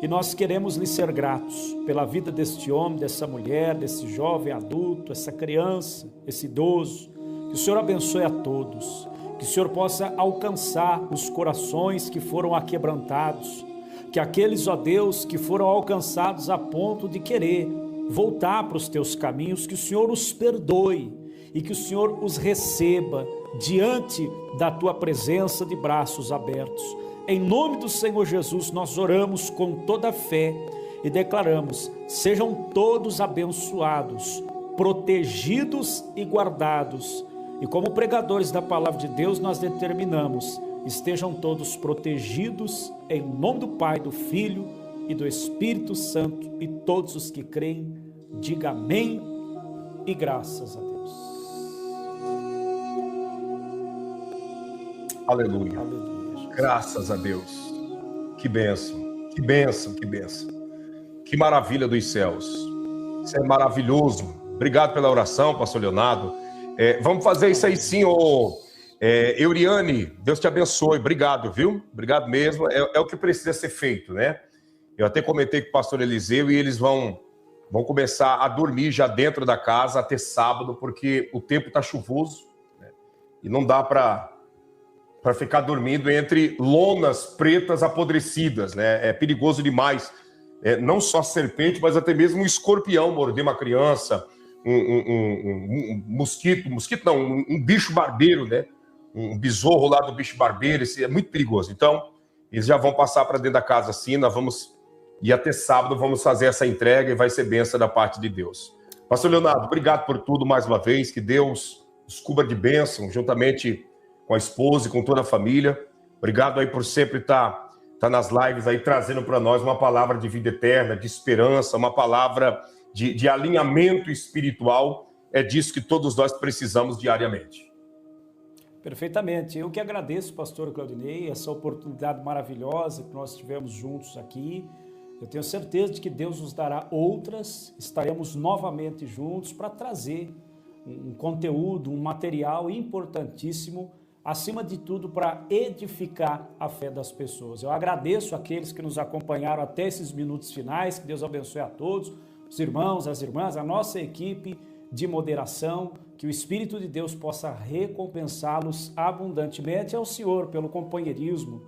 e nós queremos lhe ser gratos pela vida deste homem, dessa mulher, desse jovem adulto, essa criança, esse idoso. Que o Senhor abençoe a todos, que o Senhor possa alcançar os corações que foram aquebrantados, que aqueles, ó Deus, que foram alcançados a ponto de querer voltar para os teus caminhos, que o Senhor os perdoe e que o Senhor os receba diante da tua presença de braços abertos. Em nome do Senhor Jesus, nós oramos com toda a fé e declaramos: sejam todos abençoados, protegidos e guardados. E como pregadores da palavra de Deus, nós determinamos: estejam todos protegidos em nome do Pai, do Filho e do Espírito Santo, e todos os que creem, diga amém e graças a Deus. Aleluia. Aleluia. Graças a Deus. Que bênção, que bênção, que bênção. Que maravilha dos céus. Isso é maravilhoso. Obrigado pela oração, pastor Leonardo. Vamos fazer isso aí sim, Euriane, Deus te abençoe. Obrigado, viu? Obrigado mesmo. É o que precisa ser feito, né? Eu até comentei com o pastor Eliseu e eles vão começar a dormir já dentro da casa até sábado, porque o tempo está chuvoso, né? E não dá para ficar dormindo entre lonas pretas apodrecidas, né? É perigoso demais. Não só serpente, mas até mesmo um escorpião morder uma criança, um bicho barbeiro, né? Um besouro lá do bicho barbeiro, esse é muito perigoso. Então, eles já vão passar para dentro da casa assim, nós vamos, e até sábado vamos fazer essa entrega e vai ser bênção da parte de Deus. Pastor Leonardo, obrigado por tudo mais uma vez, que Deus os cubra de bênção, juntamente com a esposa e com toda a família. Obrigado aí por sempre estar nas lives aí, trazendo para nós uma palavra de vida eterna, de esperança, uma palavra de alinhamento espiritual. É disso que todos nós precisamos diariamente. Perfeitamente. Eu que agradeço, pastor Claudinei, essa oportunidade maravilhosa que nós tivemos juntos aqui. Eu tenho certeza de que Deus nos dará outras. Estaremos novamente juntos para trazer um conteúdo, um material importantíssimo, acima de tudo, para edificar a fé das pessoas. Eu agradeço àqueles que nos acompanharam até esses minutos finais. Que Deus abençoe a todos, os irmãos, as irmãs, a nossa equipe de moderação. Que o Espírito de Deus possa recompensá-los abundantemente. Ao Senhor pelo companheirismo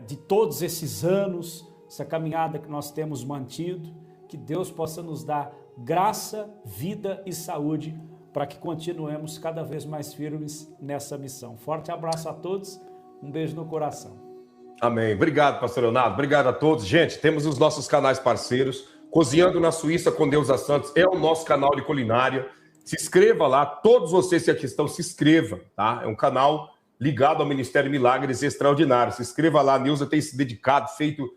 de todos esses anos, essa caminhada que nós temos mantido. Que Deus possa nos dar graça, vida e saúde para que continuemos cada vez mais firmes nessa missão. Forte abraço a todos, um beijo no coração. Amém. Obrigado, pastor Leonardo. Obrigado a todos. Gente, temos os nossos canais parceiros. Cozinhando na Suíça com Deusa Santos é o nosso canal de culinária. Se inscreva lá, todos vocês que aqui estão, se inscrevam, tá? É um canal ligado ao Ministério Milagres Extraordinários. Se inscreva lá, a Nilza tem se dedicado, feito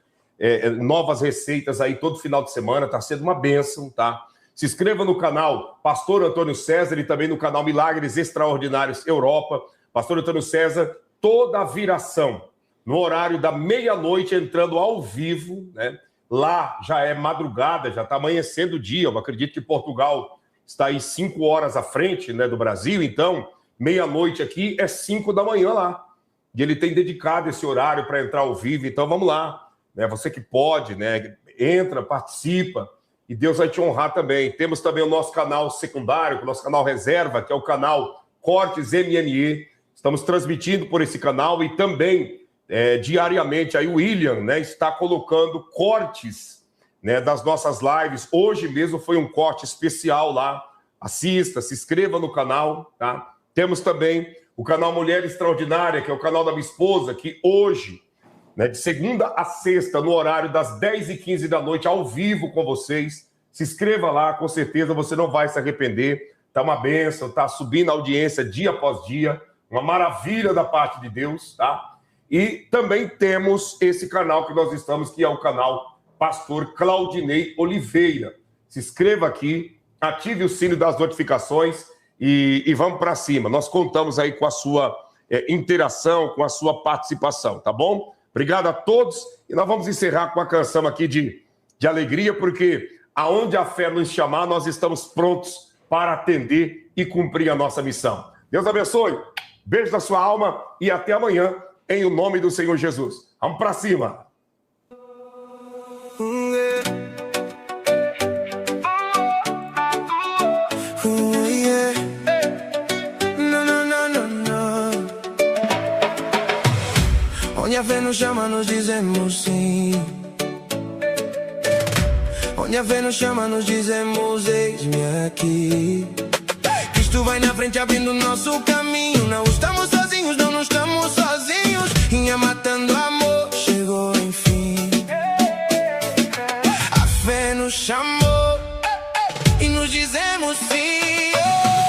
novas receitas aí todo final de semana, tá sendo uma bênção, tá? Se inscreva no canal Pastor Antônio César e também no canal Milagres Extraordinários Europa. Pastor Antônio César, toda a viração, no horário da meia-noite, entrando ao vivo, né? Lá já é madrugada, já está amanhecendo o dia. Eu acredito que Portugal está aí 5 horas à frente, né, do Brasil, então meia-noite aqui é 5 da manhã lá. E ele tem dedicado esse horário para entrar ao vivo, então vamos lá. Né? Você que pode, né, entra, participa, e Deus vai te honrar também. Temos também o nosso canal secundário, o nosso canal reserva, que é o canal Cortes MNE. Estamos transmitindo por esse canal e também diariamente aí o William, né, está colocando cortes, né, das nossas lives. Hoje mesmo foi um corte especial lá. Assista, se inscreva no canal, tá? Temos também o canal Mulher Extraordinária, que é o canal da minha esposa, que hoje, né, de segunda a sexta, no horário das 10h15 da noite, ao vivo com vocês. Se inscreva lá, com certeza você não vai se arrepender. Tá uma bênção, tá subindo a audiência dia após dia, uma maravilha da parte de Deus, tá? E também temos esse canal que nós estamos, que é o canal Pastor Claudinei Oliveira. Se inscreva aqui, ative o sino das notificações e vamos para cima. Nós contamos aí com a sua interação, com a sua participação, tá bom? Obrigado a todos. E nós vamos encerrar com a canção aqui de alegria, porque aonde a fé nos chamar, nós estamos prontos para atender e cumprir a nossa missão. Deus abençoe. Beijo na sua alma e até amanhã, em o nome do Senhor Jesus. Vamos para cima. Onde a fé nos chama, nós dizemos sim. Onde a fé nos chama, nós dizemos eis-me aqui. Cristo vai na frente abrindo nosso caminho. Não estamos sozinhos, não estamos sozinhos. Vinha matando amor, chegou enfim. A fé nos chamou e nos dizemos sim.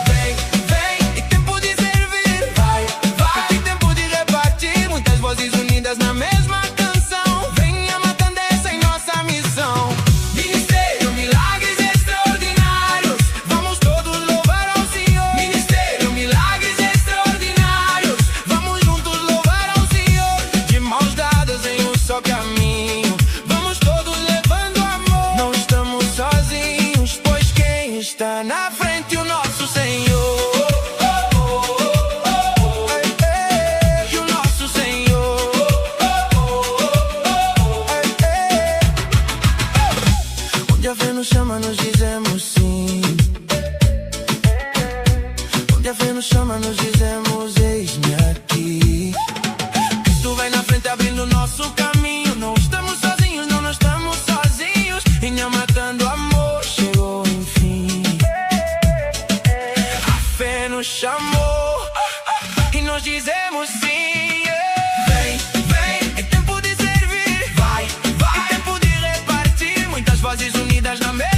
Vem, vem, é tempo de servir. Vai, vai, é tempo de repartir. Muitas vozes unidas na mesma canção. Venha matando essa em nossa missão. Ministério, milagres extraordinários. Vamos todos louvar ao Senhor. Ministério, milagres extraordinários. Vamos juntos louvar ao Senhor. De mãos dadas em um só caminho. Vamos todos levando amor. Não estamos sozinhos, pois quem está na frente o nosso Senhor. E o nosso Senhor. Onde a fé nos chama, nós dizemos sim. Onde a fé nos chama, nós dizemos eis-me aqui. Cristo vai na frente abrindo nosso caminho. Não estamos sozinhos, não estamos sozinhos. Vinha matando amor, chegou enfim. A fé nos chamou e nós dizemos sim. Vem, vem, é tempo de servir. Vai, vai, é tempo de repartir. Muitas vozes unidas na mesma